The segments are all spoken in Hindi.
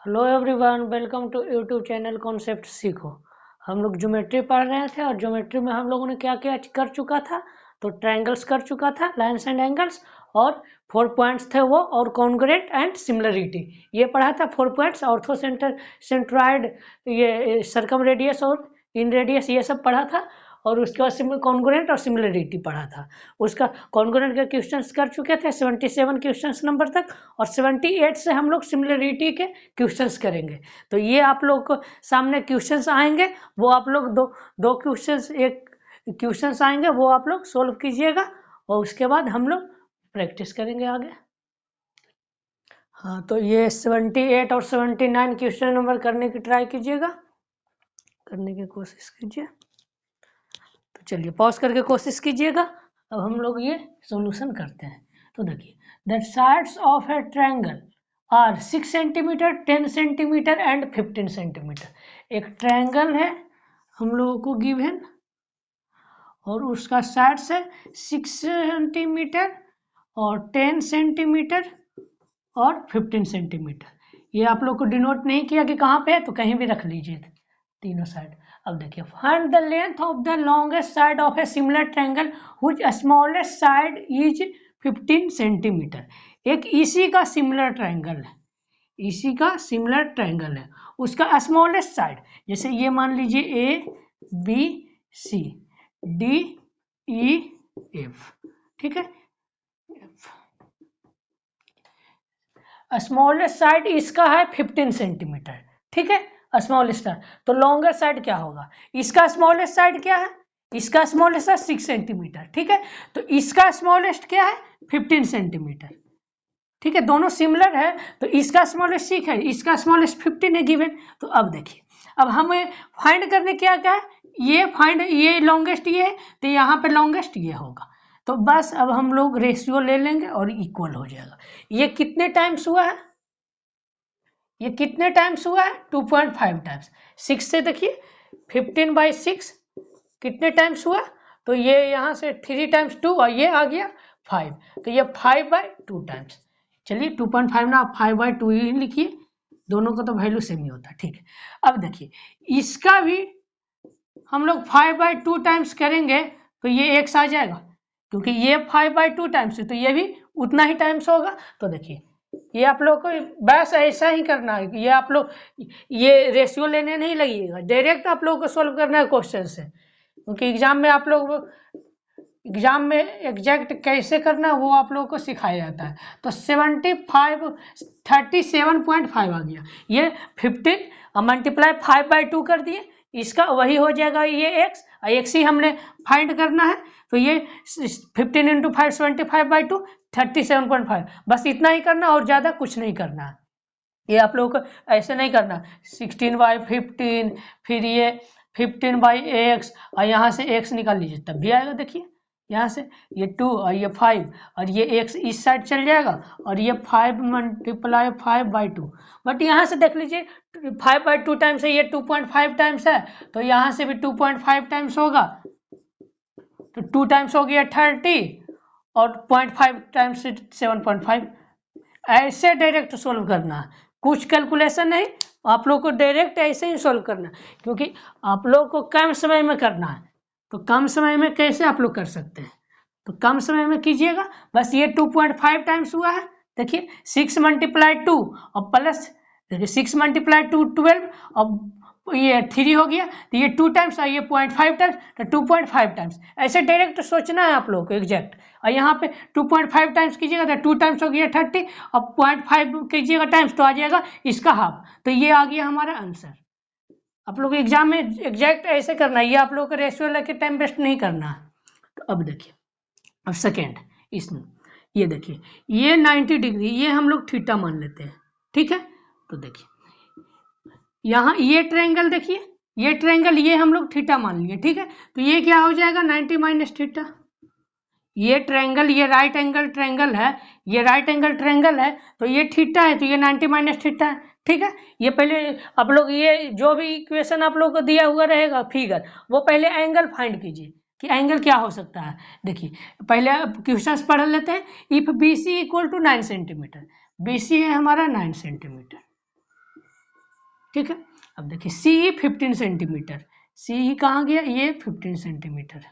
Hello everyone, welcome to YouTube channel concept सीखो। हम लोग ज्योमेट्री पढ़ रहे थे और ज्योमेट्री में हम लोगों ने क्या क्या कर चुका था। तो ट्रायंगल्स कर चुका था, लाइन्स एंड एंगल्स, और 4 पॉइंट्स थे वो, और कॉन्ग्रुएंट एंड सिमिलरिटी ये पढ़ा था। 4 पॉइंट्स, ऑर्थो सेंट्रॉइड, ये सर्कम रेडियस और इन रेडियस, ये सब पढ़ा था। और उसके बाद कॉन्ग्रुएंट और सिमिलरिटी पढ़ा था। उसका कॉन्ग्रुएंट के क्वेश्चंस कर चुके थे 77 क्वेश्चंस नंबर तक, और 78 से हम लोग सिमिलरिटी के क्वेश्चंस करेंगे। तो ये आप लोग को सामने क्वेश्चंस आएंगे, वो आप लोग दो क्वेश्चंस, एक क्वेश्चंस आएंगे वो आप लोग सोल्व कीजिएगा, और उसके बाद हम लोग प्रैक्टिस करेंगे आगे। हाँ, तो ये 78 और 79 क्वेश्चन नंबर करने की ट्राई कीजिएगा, करने की कोशिश कीजिए। तो चलिए पॉज करके कोशिश कीजिएगा। अब हम लोग ये सॉल्यूशन करते हैं। तो देखिए, the sides of a triangle are 6 centimetre, 10 centimetre and 15 centimetre. एक ट्रायंगल है हम लोगों को गिवन, और उसका साइड्स है 6 सेंटीमीटर और 10 सेंटीमीटर और 15 सेंटीमीटर। ये आप लोग को डिनोट नहीं किया कि कहाँ पे है, तो कहीं भी रख लीजिए तीनों साइड। अब देखिए, find the length of the longest side of a similar triangle which smallest side is 15 centimetre. एक इसी का सिमिलर ट्रायंगल है, इसी का सिमिलर ट्रायंगल है, उसका स्मॉलेस्ट साइड, जैसे ये मान लीजिए A B C D E F, ठीक है। स्मॉलेस्ट साइड इसका है 15 सेंटीमीटर, ठीक है, स्मॉलेस्ट साइड। तो लॉन्गर साइड क्या होगा, इसका स्मॉलेस्ट साइड क्या है, इसका स्मॉलेस्ट साइड 6 सेंटीमीटर, ठीक है। तो इसका स्मॉलेस्ट क्या है, 15 सेंटीमीटर, ठीक है। दोनों सिमिलर है, तो इसका स्मॉलेस्ट 6 है, इसका स्मॉलेस्ट 15 है गिवन। तो अब देखिए, अब हमें फाइंड करने क्या क्या है, ये लॉन्गेस्ट ये है, तो यहाँ पे लॉन्गेस्ट ये होगा। तो बस अब हम लोग रेशियो ले लेंगे और इक्वल हो जाएगा। ये कितने टाइम्स हुआ है, ये कितने टाइम्स हुआ है, 2.5 टाइम्स। 6 से देखिए 15/6 कितने टाइम्स हुआ, तो ये यहाँ से 3 टाइम्स 2 और ये आ गया 5, तो ये 5/2 टाइम्स। चलिए 2.5 ना 5/2 ही लिखिए, दोनों का तो वैल्यू सेम ही होता है, ठीक है। अब देखिए, इसका भी हम लोग 5/2 टाइम्स करेंगे तो ये x आ जाएगा, क्योंकि ये 5/2 टाइम्स है तो ये भी उतना ही टाइम्स होगा। तो देखिए, ये आप लोग को बस ऐसा ही करना है, ये आप लोग ये रेशियो लेने नहीं लगेगा, डायरेक्ट आप लोगों को सोल्व करना है क्वेश्चन से, क्योंकि एग्जाम में आप लोग एग्जाम में एग्जैक्ट कैसे करना है वो आप लोगों को सिखाया जाता है। तो 37.5 आ गया, ये 15 मल्टीप्लाई 5/2 कर दिए, इसका वही हो जाएगा ये x, x ही हमने फाइंड करना है। तो ये 15 × 5 75/2 37.5, बस इतना ही करना और ज़्यादा कुछ नहीं करना है। ये आप लोगों को ऐसे नहीं करना 16/15, फिर ये 15/x, और यहाँ से x निकाल लीजिए तब भी आएगा। देखिए यहाँ से ये 2 और ये 5 और ये x इस साइड चल जाएगा, और ये 5 × 5/2। बट यहाँ से देख लीजिए 5/2 टाइम्स है, ये 2.5 टाइम्स है, तो यहाँ से भी 2.5 टाइम्स होगा, तो 2 टाइम्स हो गया 30, और 0.5 टाइम्स 7.5। ऐसे डायरेक्ट सोल्व करना है, कुछ कैलकुलेशन नहीं, आप लोग को डायरेक्ट ऐसे ही सोल्व करना है, क्योंकि आप लोग को कम समय में करना है। तो कम समय में कैसे आप लोग कर सकते हैं, तो कम समय में कीजिएगा। बस ये 2.5 टाइम्स हुआ है, देखिए 6 × 2 और प्लस, देखिए 6 × 2 12, और ये 3 हो गया, तो ये 2 टाइम्स और ये 0.5 टाइम्स, तो 2.5 टाइम्स। ऐसे डायरेक्ट सोचना है आप लोग को एग्जैक्ट, और यहाँ पे 2.5 टाइम्स कीजिएगा तो 2 टाइम्स हो गया 30, और 0.5 कीजिएगा टाइम्स तो आ जाएगा इसका हाफ। तो ये आ गया हमारा आंसर। आप लोग एग्जाम में एग्जैक्ट ऐसे करना है, ये आप लोग को रेशियो लेके टाइम वेस्ट नहीं करना है। तो अब देखिए, अब सेकेंड इसमें ये देखिए, ये 90 डिग्री, ये हम लोग थीटा मान लेते हैं, ठीक है। तो देखिए यहाँ ये ट्रायंगल, देखिए ये ट्रायंगल, ये हम लोग थीटा मान लिए, ठीक है। तो ये क्या हो जाएगा 90 - थीटा। ये ट्रायंगल, ये राइट एंगल ट्रायंगल है, ये राइट एंगल ट्रायंगल है, तो ये थीटा है, तो ये 90 - थीटा है, ठीक है। ये पहले आप लोग ये जो भी इक्वेशन आप लोग को दिया हुआ रहेगा फिगर, वो पहले एंगल फाइंड कीजिए कि एंगल क्या हो सकता है। देखिए पहले क्वेश्चन पढ़ लेते हैं। If B C equal to 9 centimetre, B C है हमारा 9 सेंटीमीटर, ठीक है। अब देखिए सी 15 सेंटीमीटर, सी कहाँ गया, ये 15 सेंटीमीटर,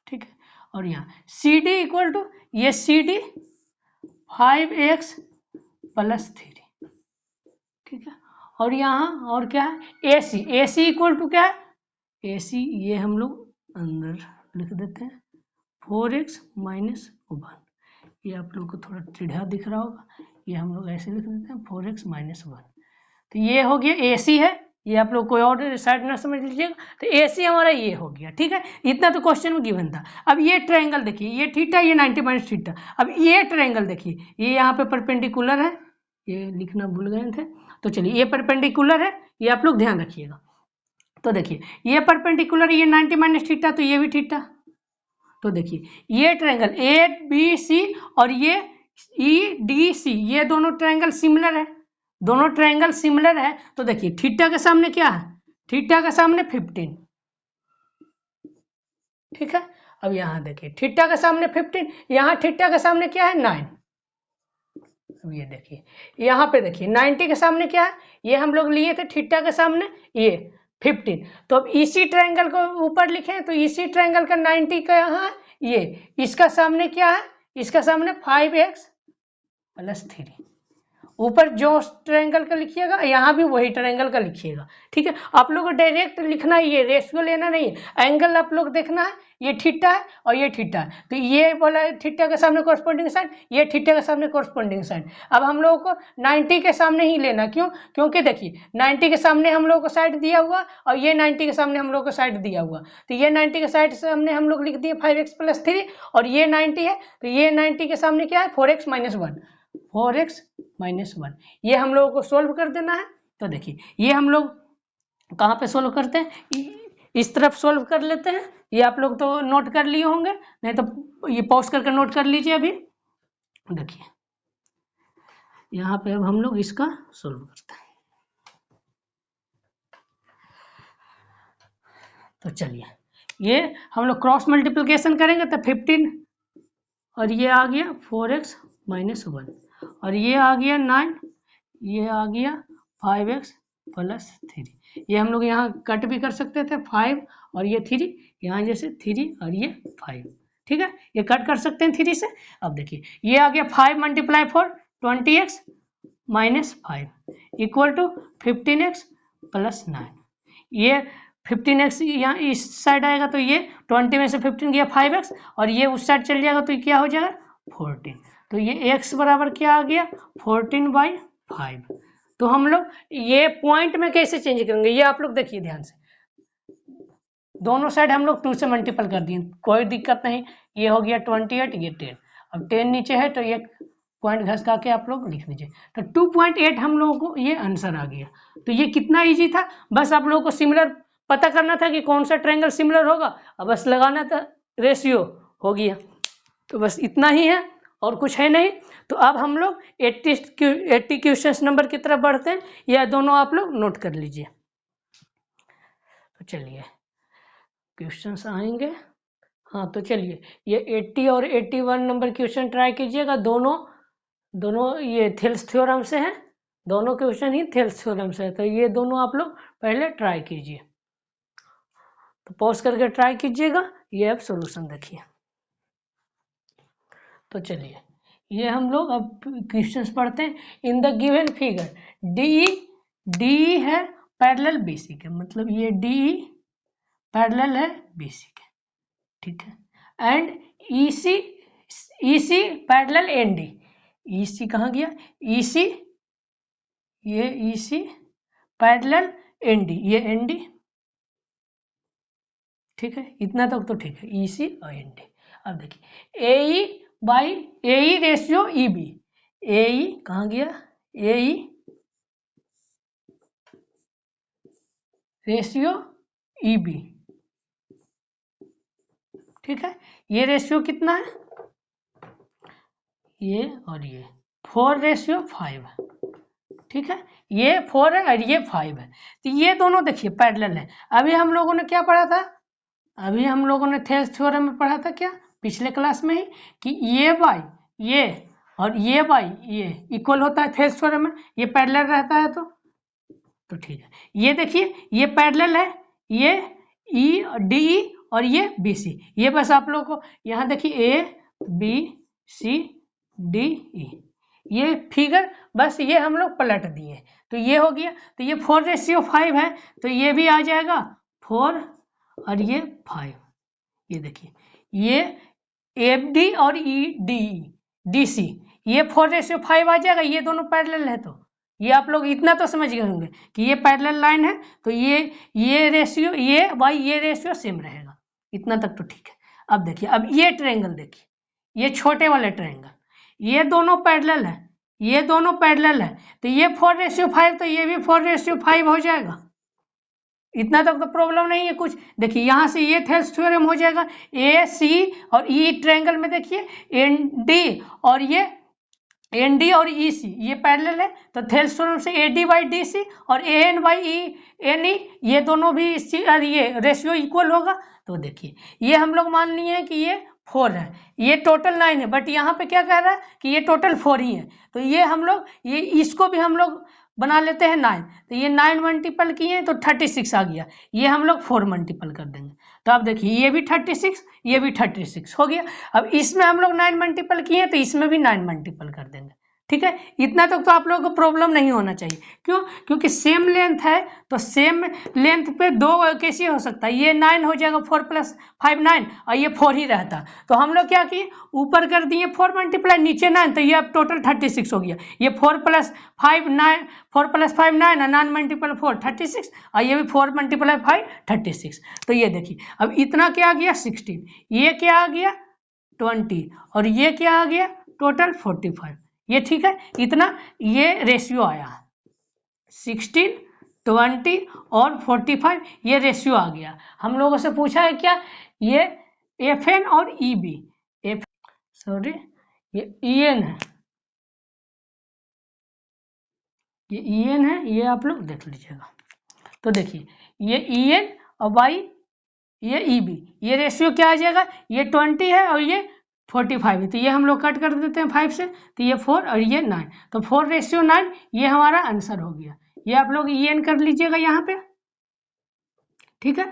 ठीक है। और यहाँ सी डी इक्वल टू, ये सी डी 5x + 3, ठीक है। और यहाँ और क्या है, ए सी, ए सी इक्वल टू क्या है, ए सी ये हम लोग अंदर लिख देते हैं 4x - 1, ये आप लोग को थोड़ा टेढ़ा दिख रहा होगा, ये हम लोग ऐसे लिख देते हैं 4x - 1। तो ये हो गया ए सी है, ये आप लोग कोई और साइड ना समझ लीजिएगा। तो ए सी हमारा ये हो गया, ठीक है। इतना तो क्वेश्चन में गिवन था। अब ये ट्रायंगल देखिए, ये थीटा, ये 90 - थीटा। अब ये ट्रायंगल देखिए, ये यहाँ पे परपेंडिकुलर है, ये लिखना भूल गए थे, तो चलिए ये परपेंडिकुलर है, ये आप लोग ध्यान रखिएगा। तो देखिए ये परपेंडिकुलर, ये 90 - थीटा, तो ये भी थीटा। तो देखिए ये ट्रायंगल ए बी सी और ये ई डी सी, ये दोनों ट्रायंगल सिमिलर है, दोनों ट्रायंगल सिमिलर है। तो देखिए थीटा के सामने क्या है, थीटा के सामने 15, ठीक है। अब यहाँ देखिए थीटा के सामने 15, यहाँ थीटा के सामने क्या है 9। अब ये देखिए यहाँ पे देखिए 90 के सामने क्या है, ये हम लोग लिए थे थीटा के सामने ये 15। तो अब इसी ट्रायंगल को ऊपर लिखें, तो इसी ट्रायंगल का 90 का यहाँ ये, इसका सामने क्या है, इसका सामने 5x + 3। ऊपर जो ट्रायंगल का लिखिएगा, यहाँ भी वही ट्रायंगल का लिखिएगा, ठीक है। आप लोग को डायरेक्ट लिखना है, ये रेशियो लेना नहीं है, एंगल आप लोग देखना है, ये थीटा है और ये थीटा है। तो ये बोला थीटा के सामने कोरस्पोंडिंग साइड, ये थीटा के सामने कोरस्पोंडिंग साइड। अब हम लोगों को 90 के सामने ही लेना, क्यों, क्योंकि देखिए 90 के सामने हम लोग को साइड दिया हुआ और ये 90 के सामने हम लोग को साइड दिया हुआ। तो ये 90 के साइड से हमने हम लोग लिख दिए 5x + 3 और ये 90 है, तो ये 90 के सामने क्या है 4x - 1, 4x - 1। ये हम लोगों को सोल्व कर देना है। तो देखिए ये हम लोग कहाँ पे सोल्व करते हैं, इस तरफ सोल्व कर लेते हैं। ये आप लोग तो नोट कर लिए होंगे, नहीं तो ये पॉज करके नोट कर लीजिए अभी। देखिए यहाँ पे अब हम लोग इसका सोल्व करते हैं। तो चलिए ये हम लोग क्रॉस मल्टीप्लिकेशन करेंगे, तो 15 और ये आ गया 4x - 1 और ये आ गया 9, ये आ गया 5x + 3। ये हम लोग यहाँ कट भी कर सकते थे 5 और ये 3, यहाँ जैसे 3 और ये 5, ठीक है, ये कट कर सकते हैं 3 से। अब देखिए ये आ गया 5 × 4 20x - 5 = 15x + 9। ये 15x यहाँ इस साइड आएगा, तो ये 20 में से 15 गया 5x और ये उस साइड चल जाएगा, तो ये क्या हो जाएगा 14। तो ये x बराबर क्या आ गया 14/5। तो हम लोग ये पॉइंट में कैसे चेंज करेंगे, ये आप लोग देखिए ध्यान से, दोनों साइड हम लोग 2 से मल्टीपल कर दिए, कोई दिक्कत नहीं। ये हो गया 28, ये 10। अब 10 नीचे है, तो ये पॉइंट घसका के आप लोग लिख दीजिए। तो 2.8 हम लोगों को ये आंसर आ गया। तो ये कितना इजी था, बस आप लोगों को सिमिलर पता करना था कि कौन सा ट्रायंगल सिमिलर होगा, अब बस लगाना था, रेशियो हो गया। तो बस इतना ही है और कुछ है नहीं। तो अब हम लोग 80 क्वेश्चन नंबर की तरफ बढ़ते हैं, यह दोनों आप लोग नोट कर लीजिए। तो चलिए क्वेश्चंस आएंगे, हाँ तो चलिए ये 80 और 81 नंबर क्वेश्चन ट्राई कीजिएगा। दोनों ये थेल्स थ्योरम से हैं, दोनों क्वेश्चन ही थेल्स थ्योरम से है, तो ये दोनों आप लोग पहले ट्राई कीजिए। तो पॉज करके ट्राई कीजिएगा, ये अब सॉल्यूशन देखिए। तो चलिए ये हम लोग अब क्वेश्चंस पढ़ते हैं। In the given figure D है पैरेलल बीसी के, मतलब ये डी पैरेलल है बीसी के, ठीक है। And EC parallel ND, EC कहाँ गया, ईसी, ये ईसी पैरेलल एनडी, ये एनडी, ठीक है। इतना तक तो ठीक है, ईसी और एनडी। अब देखिए एई रेशियो ईबी, एई कहाँ गया, एई रेशियो ईबी, ठीक है। ये रेशियो कितना है, ये और ये 4:5 है, ठीक है। ये 4 है और ये 5 है, तो ये दोनों देखिए पैरेलल है। अभी हम लोगों ने क्या पढ़ा था, अभी हम लोगों ने थेल्स थ्योरम में पढ़ा था क्या, पिछले क्लास में ही, कि ये बाई ये और ये बाई ये इक्वल होता है थेल्स थ्योरम में, ये पैरेलल रहता है तो ठीक है। ये देखिए ये पैरेलल है, ये ई डी ई और ये बी सी, ये बस आप लोग को यहाँ देखिए ए बी सी डी ई, ये फिगर बस ये हम लोग पलट दिए तो ये हो गया। तो ये 4:5 है तो ये भी आ जाएगा 4 और ये 5। ये देखिए ये एफ डी और ई डी डी सी ये 4:5 आ जाएगा, ये दोनों पैरेलल है तो ये आप लोग इतना तो समझ गए होंगे कि ये पैरेलल लाइन है तो ये रेशियो ये बाई ये रेशियो सेम रहेगा, इतना तक तो ठीक है। अब देखिए अब ये ट्रायंगल देखिए, ये छोटे वाले ट्रायंगल, ये दोनों पैरेलल है, ये दोनों पैरेलल है तो ये 4:5 तो ये भी 4:5 हो जाएगा, इतना तक तो प्रॉब्लम नहीं है कुछ। देखिए यहाँ से ये थेल्स थ्योरम हो जाएगा, ए सी और ई ट्रायंगल में देखिए एन डी और ये एन डी और ई सी ये पैरेलल है तो थेल्स थ्योरम से A D by D C और A N by E N E ये दोनों भी ये रेशियो इक्वल होगा। तो देखिए ये हम लोग मान लिए हैं कि ये 4 है, ये टोटल 9 है, बट यहाँ पे क्या कह रहा है कि ये टोटल 4 ही है तो ये हम लोग ये इसको भी हम लोग बना लेते हैं 9, तो ये 9 मल्टीपल किए तो 36 आ गया, ये हम लोग 4 मल्टीपल कर देंगे तो अब देखिए ये भी 36 ये भी 36 हो गया। अब इसमें हम लोग 9 मल्टीपल किए तो इसमें भी 9 मल्टीपल कर देंगे, ठीक है। इतना तक तो आप लोगों को प्रॉब्लम नहीं होना चाहिए, क्यों? क्योंकि सेम लेंथ है तो सेम लेंथ पे दो कैसे हो सकता है, ये 9 हो जाएगा 4 + 5 9 और ये 4 ही रहता तो हम लोग क्या किए ऊपर कर दिए 4 मल्टीप्लाई नीचे 9 तो ये अब टोटल 36 हो गया। ये 4 + 5 9 4 + 5 9 और 9 मल्टीपल 4 36 और ये भी 4 मल्टीप्लाई 5 36। तो ये देखिए अब इतना क्या आ गया 16, ये क्या आ गया 20 और ये क्या आ गया टोटल 45, ये ठीक है। इतना ये रेशियो आया 16 20 और 45 ये रेशियो आ गया। हम लोगों से पूछा है क्या ये एफ एन और ई बी ये ई एन है, ये ई एन है, ये आप लोग देख लीजिएगा। तो देखिए ये ई एन और बाई ये ई बी ये रेशियो क्या आ जाएगा, ये 20 है और ये 45 है तो ये हम लोग कट कर देते हैं 5 से तो ये 4 और ये 9 तो 4:9 ये हमारा आंसर हो गया। ये आप लोग ई एन कर लीजिएगा यहाँ पे, ठीक है।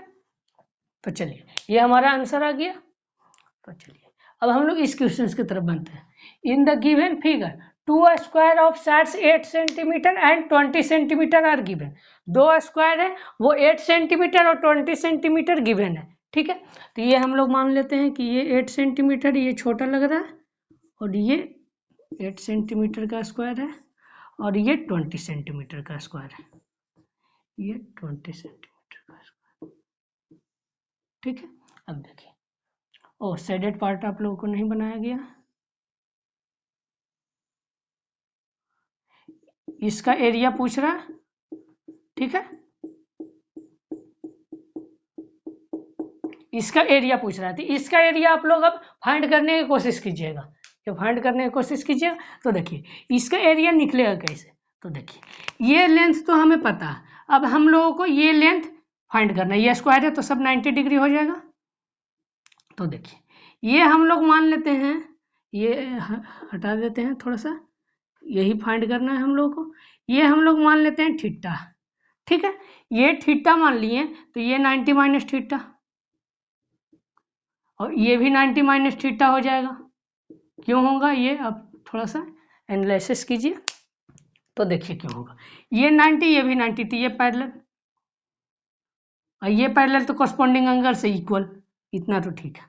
तो चलिए ये हमारा आंसर आ गया। तो चलिए अब हम लोग इस क्वेश्चन की तरफ बनते हैं। In the given figure 2 square of sides 8 centimetre and 20 centimetre are given, 2 square है वो 8 सेंटीमीटर और 20 सेंटीमीटर गिवन है, ठीक है। तो ये हम लोग मान लेते हैं कि ये 8 सेंटीमीटर ये छोटा लग रहा है और ये 8 सेंटीमीटर का स्क्वायर है और ये 20 सेंटीमीटर का स्क्वायर है, ये 20 सेंटीमीटर का स्क्वायर, ठीक है। अब देखिए ओ शेडेड पार्ट आप लोगों को नहीं बनाया गया, इसका एरिया पूछ रहा है, ठीक है। इसका एरिया पूछ रहा है तो इसका एरिया आप लोग अब फाइंड करने की कोशिश कीजिएगा, जब फाइंड करने की कोशिश कीजिएगा तो देखिए इसका एरिया निकलेगा कैसे। तो देखिए ये लेंथ तो हमें पता है, अब हम लोगों को ये लेंथ फाइंड करना है, ये स्क्वायर है तो सब 90 डिग्री हो जाएगा। तो देखिए ये हम लोग मान लेते हैं, ये हटा देते हैं थोड़ा सा, यही फाइंड करना है हम लोगों को। ये हम लोग मान लेते हैं थीटा, ठीक है। ये थीटा मान लिए तो ये 90 माइनस थीटा और ये भी 90 माइनस थीटा हो जाएगा। क्यों होगा ये आप थोड़ा सा एनालिसिस कीजिए तो देखिए क्यों होगा। ये 90 ये भी 90 तो ये पैरेलल और ये पैरेलल तो कॉरस्पॉन्डिंग एंगल से इक्वल, इतना तो ठीक है।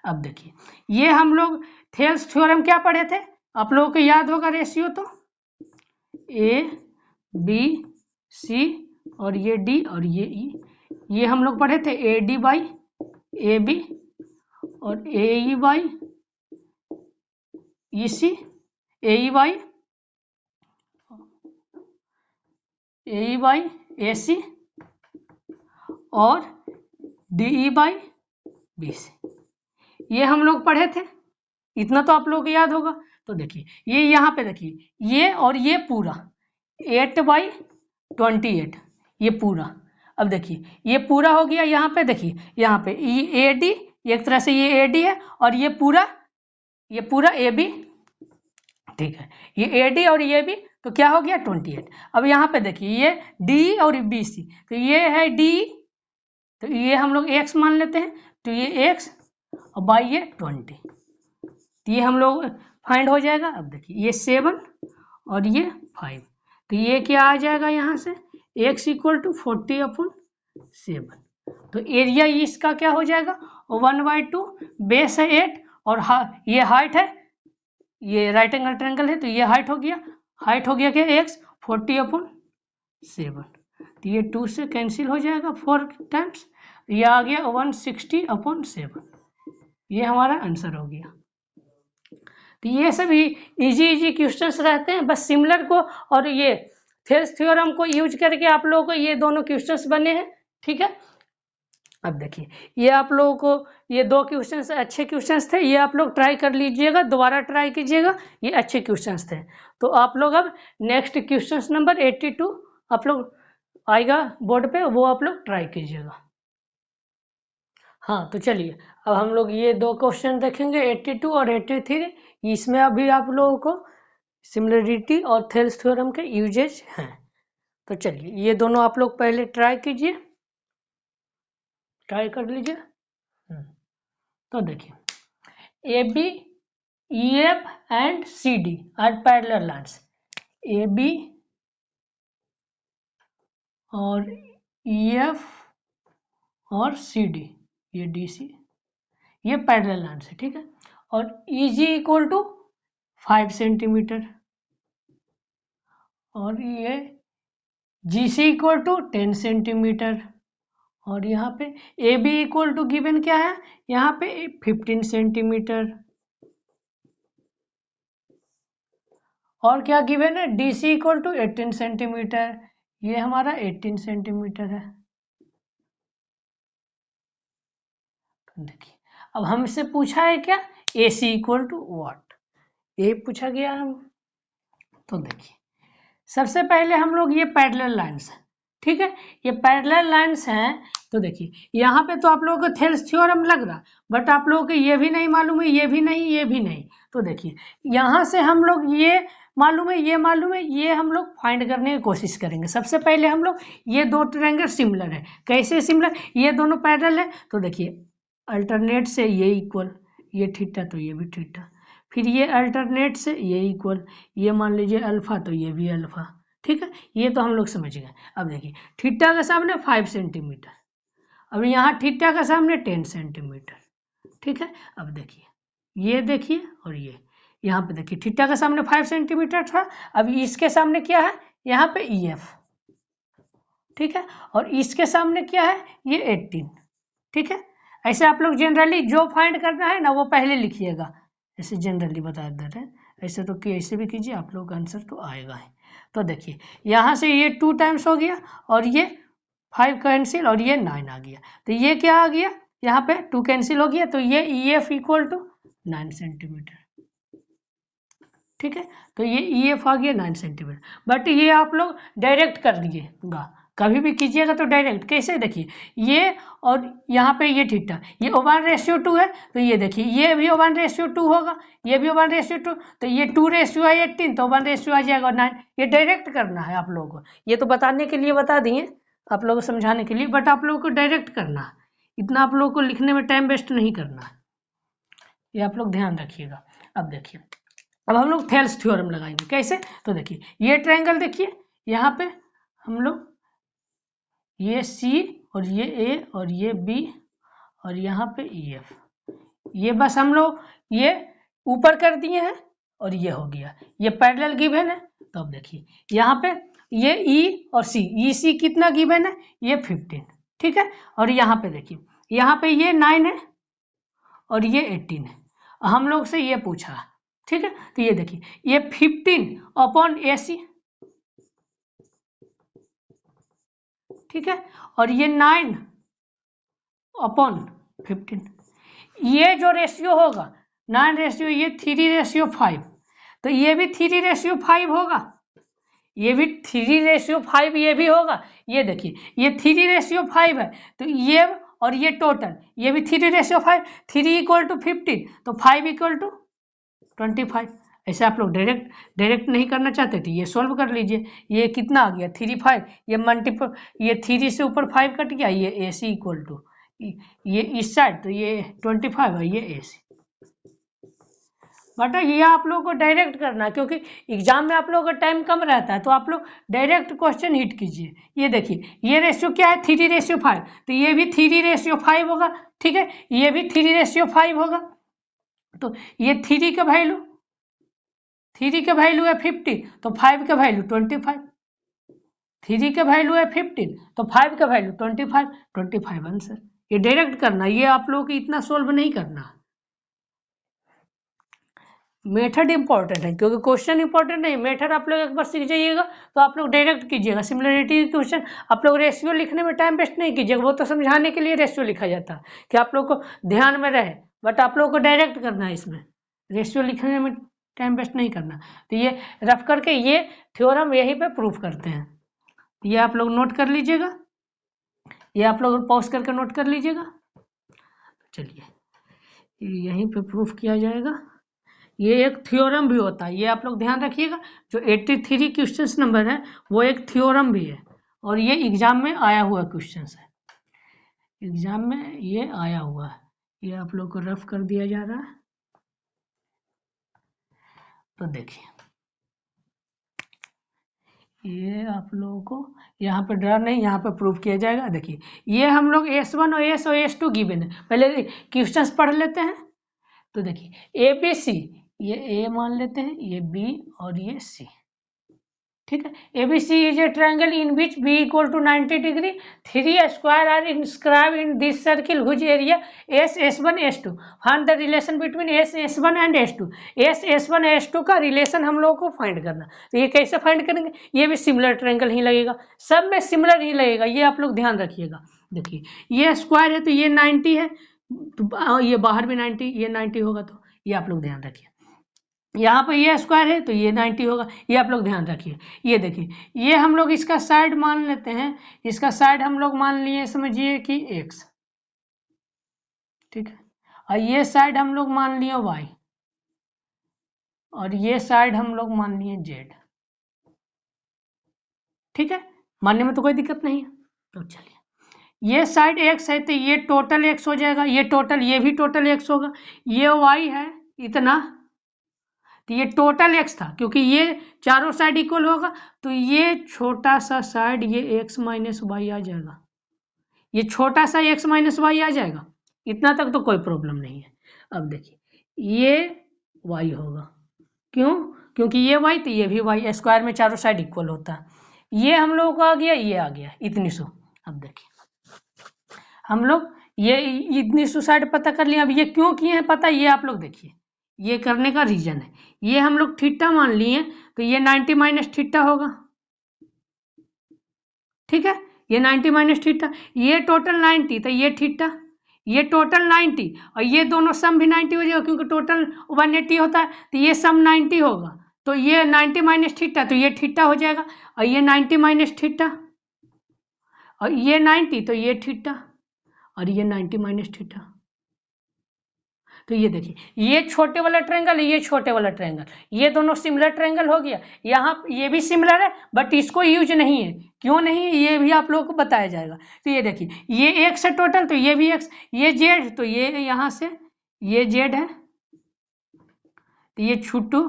अब देखिए ये हम लोग थेल्स थ्योरम क्या पढ़े थे आप लोगों को याद होगा, रेशियो तो ए बी सी और ये डी और ये ई, ये हम लोग पढ़े थे A D by A B और A E by E C, A E by A C और D E by B C, ये हम लोग पढ़े थे, इतना तो आप लोगों को याद होगा। तो देखिए ये यहाँ पे देखिए ये और ये पूरा 8/28 ये पूरा, अब देखिए ये पूरा हो गया। यहाँ पे देखिए यहाँ पे ए डी एक तरह से ये ए डी है और ये पूरा ए बी ठीक है, ये AD और ये भी, तो क्या हो गया 28। अब यहाँ पे देखिए ये D और BC, तो ये है D, तो ये हम लोग x मान लेते हैं, तो ये x और बाई ये 20, तो ये हम लोग फाइंड हो जाएगा। अब देखिए ये 7 और ये 5, तो ये क्या आ जाएगा यहाँ से x इक्वल टू 40/7, तो एरिया इसका क्या हो जाएगा 1/2, बेस है 8 और ये हाइट है, ये राइट एंगल ट्रायंगल है, तो ये हाइट हो गया क्या x 40/7, तो ये 2 से कैंसिल हो जाएगा 4 टाइम्स, ये आ गया 160/7, ये हमारा आंसर हो गया। तो ये सभी इजी क्वेश्चंस रहते हैं, बस सिमिलर को और ये थेल्स थ्योरम को यूज करके आप लोगों को ये दोनों क्वेश्चंस बने हैं। ठीक है, अब देखिए ये आप लोगों को ये 2 क्वेश्चंस अच्छे क्वेश्चंस थे, ये आप लोग ट्राई कर लीजिएगा, दोबारा ट्राई कीजिएगा, ये अच्छे क्वेश्चंस थे। तो आप लोग अब नेक्स्ट क्वेश्चंस नंबर 82 आप लोग आएगा बोर्ड पे, वो आप लोग ट्राई कीजिएगा। हाँ, तो चलिए अब हम लोग ये 2 क्वेश्चन देखेंगे 82 और 83, इसमें अभी आप लोगों को सिमिलरिटी और थेल्स थ्योरम के यूजेज हैं। तो चलिए ये दोनों आप लोग पहले ट्राई कीजिए, ट्राई कर लीजिए। तो देखिए AB, EF and CD are parallel lines, AB और EF और CD, ये DC, ये पैरेलल लाइंस है। ठीक है, और EG इक्वल टू 5 सेंटीमीटर और ये GC इक्वल टू 10 सेंटीमीटर, और यहाँ पे AB इक्वल टू गिवन क्या है यहाँ पे 15 सेंटीमीटर, और क्या गिवन है DC इक्वल टू 18 सेंटीमीटर, ये हमारा 18 सेंटीमीटर है। देखिए अब हमसे पूछा है क्या AC इक्वल टू व्हाट, ये पूछा गया हम। तो देखिए सबसे पहले हम लोग ये पैरेलल लाइंस है, ठीक है, ये पैरेलल लाइंस हैं। तो देखिए यहाँ पे तो आप लोगों को थेल्स थ्योरम लग रहा, बट आप लोगों को ये भी नहीं मालूम है, ये भी नहीं, ये भी नहीं। तो देखिए यहाँ से हम लोग ये मालूम है, ये मालूम है, ये हम लोग फाइंड करने की कोशिश करेंगे। सबसे पहले हम लोग ये 2 ट्रायंगल सिमिलर है, कैसे सिमिलर, ये दोनों पैरेलल है, तो देखिए अल्टरनेट से ये इक्वल, ये थीटा तो ये भी थीटा, फिर ये अल्टरनेट से ये इक्वल, ये मान लीजिए अल्फा तो ये भी अल्फा। ठीक है, ये तो हम लोग समझ गए। अब देखिए थीटा के सामने 5 सेंटीमीटर, अब यहाँ थीटा के सामने 10 सेंटीमीटर। ठीक है, अब देखिए ये देखिए और ये यहाँ पे देखिए थीटा के सामने 5 सेंटीमीटर था, अब इसके सामने क्या है यहाँ पे EF। ठीक है, और इसके सामने क्या है ये 18। ठीक है, ऐसे आप लोग जनरली जो फाइंड करना है ना वो पहले लिखिएगा, ऐसे जनरली बता देते हैं, ऐसे तो ऐसे भी कीजिए, आप लोग का आंसर तो आएगा ही। तो देखिए यहाँ से ये 2 टाइम्स हो गया और ये 5 कैंसिल और ये 9 आ गया, तो ये क्या आ गया यहाँ पे 2 कैंसिल हो गया, तो ये EF इक्वल टू 9 सेंटीमीटर। ठीक है, तो ये EF आ गया 9 सेंटीमीटर, बट ये आप लोग डायरेक्ट कर दिएगा, कभी भी कीजिएगा तो डायरेक्ट। कैसे, देखिए ये और यहाँ पे ये थीटा, ये 1:2 है, तो ये देखिए ये भी 1:2 होगा, ये भी 1:2, तो ये 2:18, तो 1 आ जाएगा 9। ये डायरेक्ट करना है आप लोगों को, ये तो बताने के लिए बता दिए आप लोगों को समझाने के लिए, बट आप लोगों को डायरेक्ट करना है, इतना आप लोगों को लिखने में टाइम वेस्ट नहीं करना है, ये आप लोग ध्यान रखिएगा। अब देखिए अब हम लोग थेल्स थ्योरम लगाएंगे, कैसे, तो देखिए ये ट्रायंगल देखिए, यहाँ पे हम लोग ये C और ये A और ये B और यहाँ पे EF, ये बस हम लोग ये ऊपर कर दिए हैं और ये हो गया, ये पैरेलल गिवन है। तो अब देखिए यहाँ पे ये E और C, EC कितना गिवन है ये 15। ठीक है, और यहाँ पे देखिए यहाँ पे ये 9 है और ये 18 है, हम लोग से ये पूछा है। ठीक है, तो ये देखिए ये 15/AC, ठीक है, और ये 9/15, ये जो रेशियो होगा 9 रेशियो, ये 3:5, तो ये भी 3:5 होगा, ये भी 3:5 ये भी होगा। ये देखिए ये 3:5 है, तो ये और ये टोटल ये भी 3:5, 3 = 15, तो 5 = 25, ऐसे आप लोग डायरेक्ट नहीं करना चाहते तो ये सॉल्व कर लीजिए। ये कितना आ गया 3 5, ये मल्टीपल, ये 3 से ऊपर 5 कट गया, ये ए सी इक्वल टू ये इस साइड तो ये 25 है, ये ए सी। बट ये आप लोगों को डायरेक्ट करना है क्योंकि एग्जाम में आप लोगों का टाइम कम रहता है, तो आप लोग डायरेक्ट क्वेश्चन हिट कीजिए। ये देखिए ये रेशियो क्या है 3:5, तो ये भी 3:5 होगा, ठीक है, ये भी 3:5 होगा। तो ये 3 का वैल्यू 3 का वैल्यू है 50, तो 5 का वैल्यू 25। 3 का वैल्यू है 15, तो 5 का वैल्यू 25 आंसर। ये डायरेक्ट करना, ये आप लोगों को इतना सोल्व नहीं करना। मेथड इंपॉर्टेंट है क्योंकि क्वेश्चन इंपॉर्टेंट नहीं, मेथड आप लोग एक बार सीख जाइएगा तो आप लोग डायरेक्ट कीजिएगा। सिमिलरिटी क्वेश्चन आप लोग रेशियो लिखने में टाइम वेस्ट नहीं कीजिएगा, वो तो समझाने के लिए रेशियो लिखा जाता है कि आप लोग को ध्यान में रहे, बट आप लोग को डायरेक्ट करना है, इसमें रेशियो लिखने में टाइम वेस्ट नहीं करना। तो ये रफ करके ये थ्योरम यहीं पे प्रूफ करते हैं, ये आप लोग नोट कर लीजिएगा, ये आप लोग पॉज करके नोट कर लीजिएगा। चलिए यहीं पे प्रूफ किया जाएगा। ये एक थ्योरम भी होता है, ये आप लोग ध्यान रखिएगा। जो 83 क्वेश्चन नंबर है वो एक थ्योरम भी है, और ये एग्जाम में आया हुआ क्वेश्चन है, एग्जाम में ये आया हुआ है। ये आप लोग को रफ कर दिया जा रहा है, तो देखिए ये आप लोगों को यहाँ पे डर नहीं, यहाँ पे प्रूफ किया जाएगा। देखिए ये हम लोग S1 और S2 गिवन है, पहले क्वेश्चंस पढ़ लेते हैं। तो देखिए ABC, ये A मान लेते हैं, ये B और ये C, ठीक है। ABC is a triangle in which B equal to 90 degree, 3 square are inscribed in this circle whose area S1 S2। Find the relation between S1 and S2। S1 S2 का रिलेशन हम लोग को फाइंड करना। तो ये कैसे फाइंड करेंगे, ये भी सिमिलर ट्रायंगल ही लगेगा, सब में सिमिलर ही लगेगा, ये आप लोग ध्यान रखिएगा। देखिए ये स्क्वायर है तो ये 90 है, तो ये बाहर भी 90, ये 90 होगा, तो ये आप लोग ध्यान रखिए। यहाँ पर ये स्क्वायर है तो ये 90 होगा, ये आप लोग ध्यान रखिए। ये देखिए ये हम लोग इसका साइड मान लेते हैं, इसका साइड हम लोग मान लिए समझिए कि x, ठीक है, और ये साइड हम लोग मान लिए y, और ये साइड हम लोग मान लिए z, ठीक है, मानने में तो कोई दिक्कत नहीं है। तो चलिए ये साइड x है तो ये टोटल x हो जाएगा, ये टोटल, ये भी टोटल x होगा, ये y है इतना, तो ये टोटल x था, क्योंकि ये चारों साइड इक्वल होगा तो ये छोटा सा साइड ये x माइनस वाई आ जाएगा, ये छोटा सा x माइनस वाई आ जाएगा, इतना तक तो कोई प्रॉब्लम नहीं है। अब देखिए ये y होगा, क्यों, क्योंकि ये y तो ये भी y, स्क्वायर में चारों साइड इक्वल होता है। ये हम लोगों को आ गया, ये आ गया इतनी सौ। अब देखिए हम लोग ये इतनी सौ साइड पता कर लिया। अब ये क्यों किए हैं पता, ये आप लोग देखिए, ये करने का रीजन है, ये हम लोग थीटा मान लिए तो ये 90 माइनस थीटा होगा, ठीक है, ये 90 माइनस थीटा, ये टोटल 90 तो ये थीटा, ये टोटल 90 और ये दोनों सम भी 90 हो जाएगा क्योंकि टोटल 180 होता है, तो ये सम 90 होगा, तो ये 90 माइनस थीटा तो ये थीटा हो जाएगा, और ये 90 माइनस थीटा और ये 90 तो ये थीटा, और ये 90 माइनस थीटा। तो ये देखिए ये छोटे वाला ट्रायंगल है, ये छोटे वाला ट्रायंगल, ये दोनों सिमिलर ट्रायंगल हो गया। यहाँ ये भी सिमिलर है बट इसको यूज नहीं है, क्यों नहीं है ये भी आप लोगों को बताया जाएगा। तो ये देखिए ये x है टोटल, तो ये भी x, ये z, तो ये यहाँ से ये z है, तो ये छोटू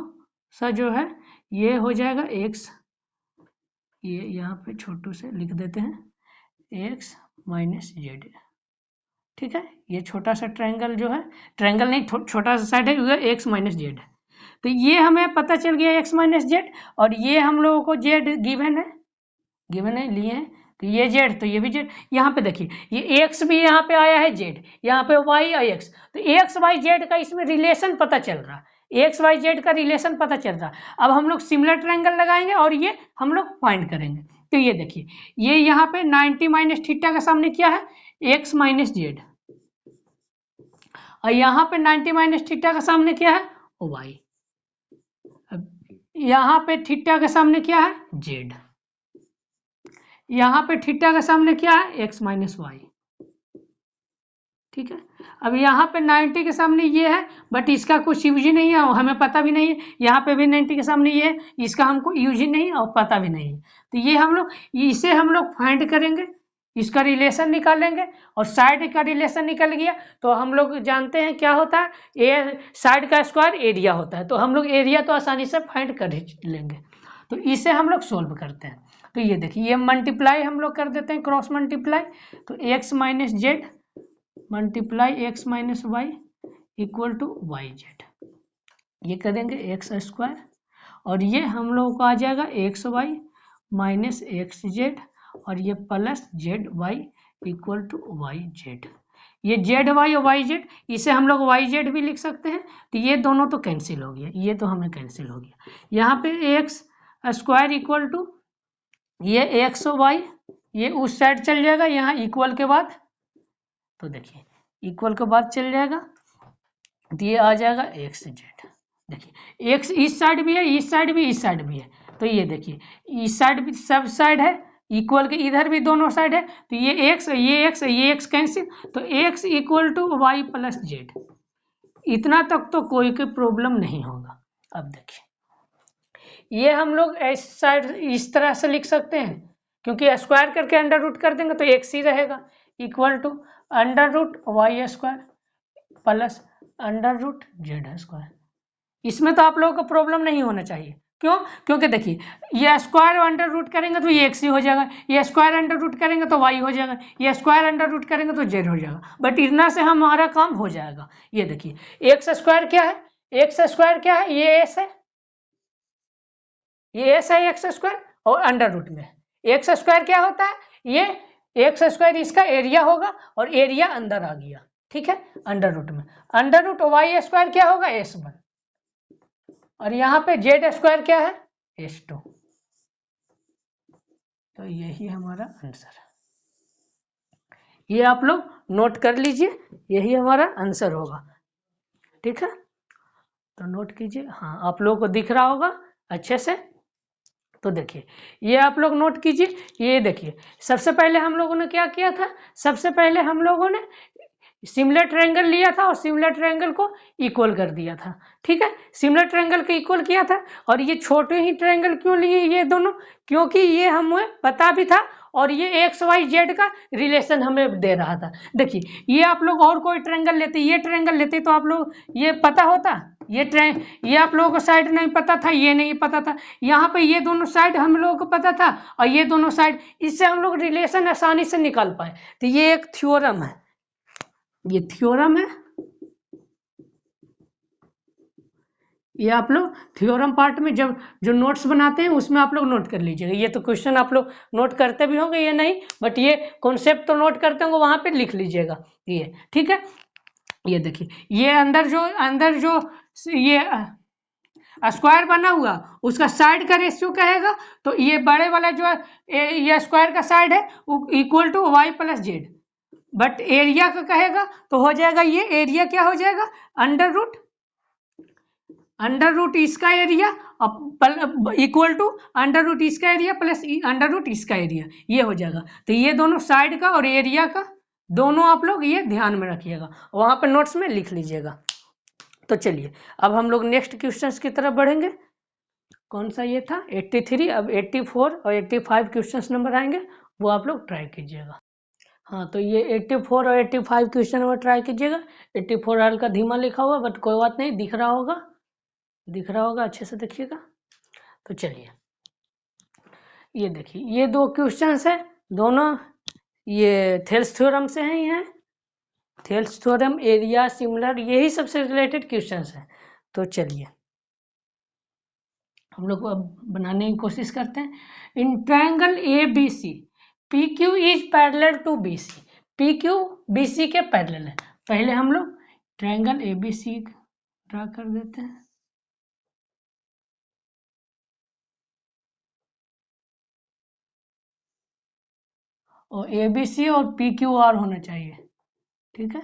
सा जो है ये हो जाएगा x, ये यहाँ पे छोटू से लिख देते हैं x माइनस z, ठीक है। ये छोटा सा ट्रायंगल जो है, ट्रायंगल नहीं छोटा सा साइड है, ये x माइनस जेड है, तो ये हमें पता चल गया x माइनस जेड, और ये हम लोगों को z गिवन है लिए हैं, तो ये z तो ये भी z। यहाँ पे देखिए ये x भी यहाँ पे आया है, z यहाँ पे y और x, तो x y z का इसमें रिलेशन पता चल रहा है, x y z का रिलेशन पता चल रहा है। अब हम लोग सिमिलर ट्रायंगल लगाएंगे और ये हम लोग फाइंड करेंगे। तो ये देखिए ये यहाँ पे 90 माइनस थीटा का सामने क्या है, x माइनस जेड, और यहाँ पे 90 माइनस थीटा का सामने क्या है, y। अब यहाँ पे थीटा के सामने क्या है, z, यहाँ पे थीटा के सामने क्या है, x माइनस वाई, ठीक है। अब यहाँ पे 90 के सामने ये है, बट इसका कुछ यूज ही नहीं है, हमें पता भी नहीं है। यहाँ पे भी 90 के सामने ये है, इसका हमको यूज ही नहीं और पता भी नहीं है। तो ये हम लोग इसे हम लोग फाइंड करेंगे, इसका रिलेशन निकालेंगे, और साइड का रिलेशन निकल गया तो हम लोग जानते हैं क्या होता है, ए साइड का स्क्वायर एरिया होता है। तो हम लोग एरिया तो आसानी से फाइंड कर लेंगे। तो इसे हम लोग सोल्व करते हैं। तो ये देखिए, ये मल्टीप्लाई हम लोग कर देते हैं, क्रॉस मल्टीप्लाई। तो x minus z multiply x minus y equal to y z, ये करेंगे एक्स स्क्वायर, और ये हम लोग को आ जाएगा x y minus x z, और ये plus z y equal to y z. ये जेड वाई और वाई जेड, इसे हम लोग वाई जेड भी लिख सकते हैं। तो ये दोनों तो कैंसिल हो गया, ये तो हमें कैंसिल हो गया। यहाँ पे एक्स स्क्वायर इक्वल टू ये एक्स वाई, ये उस साइड चल जाएगा यहाँ इक्वल के बाद। तो देखिए इक्वल के बाद चल जाएगा, तो ये आ जाएगा एक्स जेड। देखिए एक्स इस साइड भी है, इस साइड भी, इस साइड भी है। तो ये देखिए इस साइड भी सब साइड है इक्वल के, इधर भी दोनों साइड है। तो ये एक्स कैंसिल, तो x equal to y plus z. इतना तक तो कोई प्रॉब्लम नहीं होगा। अब देखिए ये हम लोग इस साइड इस तरह से लिख सकते हैं, क्योंकि स्क्वायर करके अंडर रूट कर देंगे तो एक्स ही रहेगा, equal to under root y square plus under root z square. इसमें तो आप लोगों को प्रॉब्लम नहीं होना चाहिए। क्यों? क्योंकि देखिए ये स्क्वायर अंडर रूट करेंगे तो ये एक्स ही हो जाएगा, ये स्क्वायर अंडर रूट करेंगे तो वाई हो जाएगा, ये स्क्वायर अंडर रूट करेंगे तो जेड हो जाएगा। बट इतना से हमारा काम हो जाएगा। ये देखिए एक्स स्क्वायर क्या है, एक्स स्क्वायर क्या है, ये एस है, ये एस है एक्स स्क्वायर, और अंडर रूट में एक्स स्क्वायर क्या होता है, ये एक्स स्क्वायर इसका एरिया होगा, और एरिया अंदर आ गया, ठीक है, अंडर रूट में। अंडर रूट वाई स्क्वायर क्या होगा, S1, और यहाँ पे जेड स्क्वायर क्या है, S2। तो यही हमारा आंसर है, ये आप लोग नोट कर लीजिए, यही हमारा आंसर होगा, ठीक है। तो नोट कीजिए, हाँ आप लोगों को दिख रहा होगा अच्छे से। तो देखिए ये आप लोग नोट कीजिए, ये देखिए सबसे पहले हम लोगों ने क्या किया था, सबसे पहले हम लोगों ने सिमिलर ट्रायंगल लिया था और सिमिलर ट्रायंगल को इक्वल कर दिया था, ठीक है। सिमिलर ट्रायंगल को इक्वल किया था, और ये छोटे ही ट्रायंगल क्यों लिए ये दोनों, क्योंकि ये हमें पता भी था, और ये एक्स वाई जेड का रिलेशन हमें दे रहा था। देखिए ये आप लोग और कोई ट्रायंगल लेते, ये ट्रायंगल लेते तो आप लोग ये पता होता, ये आप लोगों को साइड नहीं पता था, ये नहीं पता था। यहाँ पे ये दोनों साइड हम लोगों को पता था, और ये दोनों साइड, इससे हम लोग रिलेशन आसानी से निकाल पाए। तो ये एक थ्योरम है, ये थ्योरम है, ये आप लोग थ्योरम पार्ट में जब जो नोट्स बनाते हैं उसमें आप लोग नोट कर लीजिएगा। ये तो क्वेश्चन आप लोग नोट करते भी होंगे, ये नहीं, बट ये कॉन्सेप्ट तो नोट करते होंगे, वहां पे लिख लीजिएगा ये, ठीक है। ये देखिए ये अंदर जो ये स्क्वायर बना हुआ उसका साइड का रेशियो कहेगा, तो ये बड़े वाला जो ये स्क्वायर का साइड है equal to y plus z. But area का कहेगा तो हो जाएगा, ये एरिया क्या हो जाएगा, अंडर रूट इसका area equal to under root इसका एरिया प्लस अंडर रूट इसका एरिया, ये हो जाएगा। तो ये दोनों साइड का और एरिया का दोनों आप लोग ये ध्यान में रखिएगा, वहां पर नोट्स में लिख लीजिएगा। तो चलिए अब हम लोग नेक्स्ट क्वेश्चंस की तरफ बढ़ेंगे। कौन सा ये था 83, अब 84 और 85 क्वेश्चंस नंबर आएंगे, वो आप लोग ट्राई कीजिएगा। हाँ तो ये 84 और 85 क्वेश्चन नंबर ट्राई कीजिएगा। 84 हल्का धीमा लिखा हुआ, बट कोई बात नहीं, दिख रहा होगा अच्छे से देखिएगा। तो चलिए ये देखिए ये दो क्वेश्चंस है, दोनों ये थेल्स थ्योरम से हैं, ये थेल्स थ्योरम, एरिया, सिमिलर, यही सबसे रिलेटेड क्वेश्चंस हैं। तो चलिए हम लोग अब बनाने की कोशिश करते हैं। In triangle A B C P Q is parallel to B C, P Q B C के पैरेलल है। पहले हम लोग triangle A B C draw कर देते हैं, और ए बी सी और पी क्यू आर होना चाहिए, ठीक है,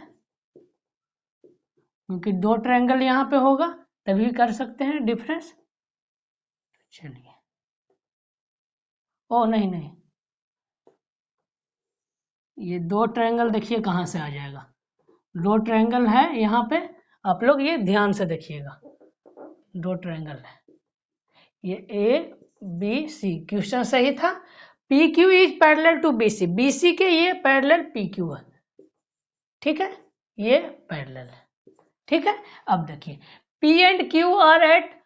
क्योंकि दो ट्रायंगल यहाँ पे होगा तभी कर सकते हैं डिफरेंस। चलिए, ओ नहीं, ये दो ट्रायंगल देखिए कहाँ से आ जाएगा, दो ट्रायंगल है यहाँ पे, आप लोग ये ध्यान से देखिएगा, दो ट्रायंगल है, ये ए बी सी, क्वेश्चन सही था। P Q is parallel to B C, B C के ये पैरेलल पी क्यू है, ठीक है, ये पैरेलल है, ठीक है। अब देखिए P and Q are at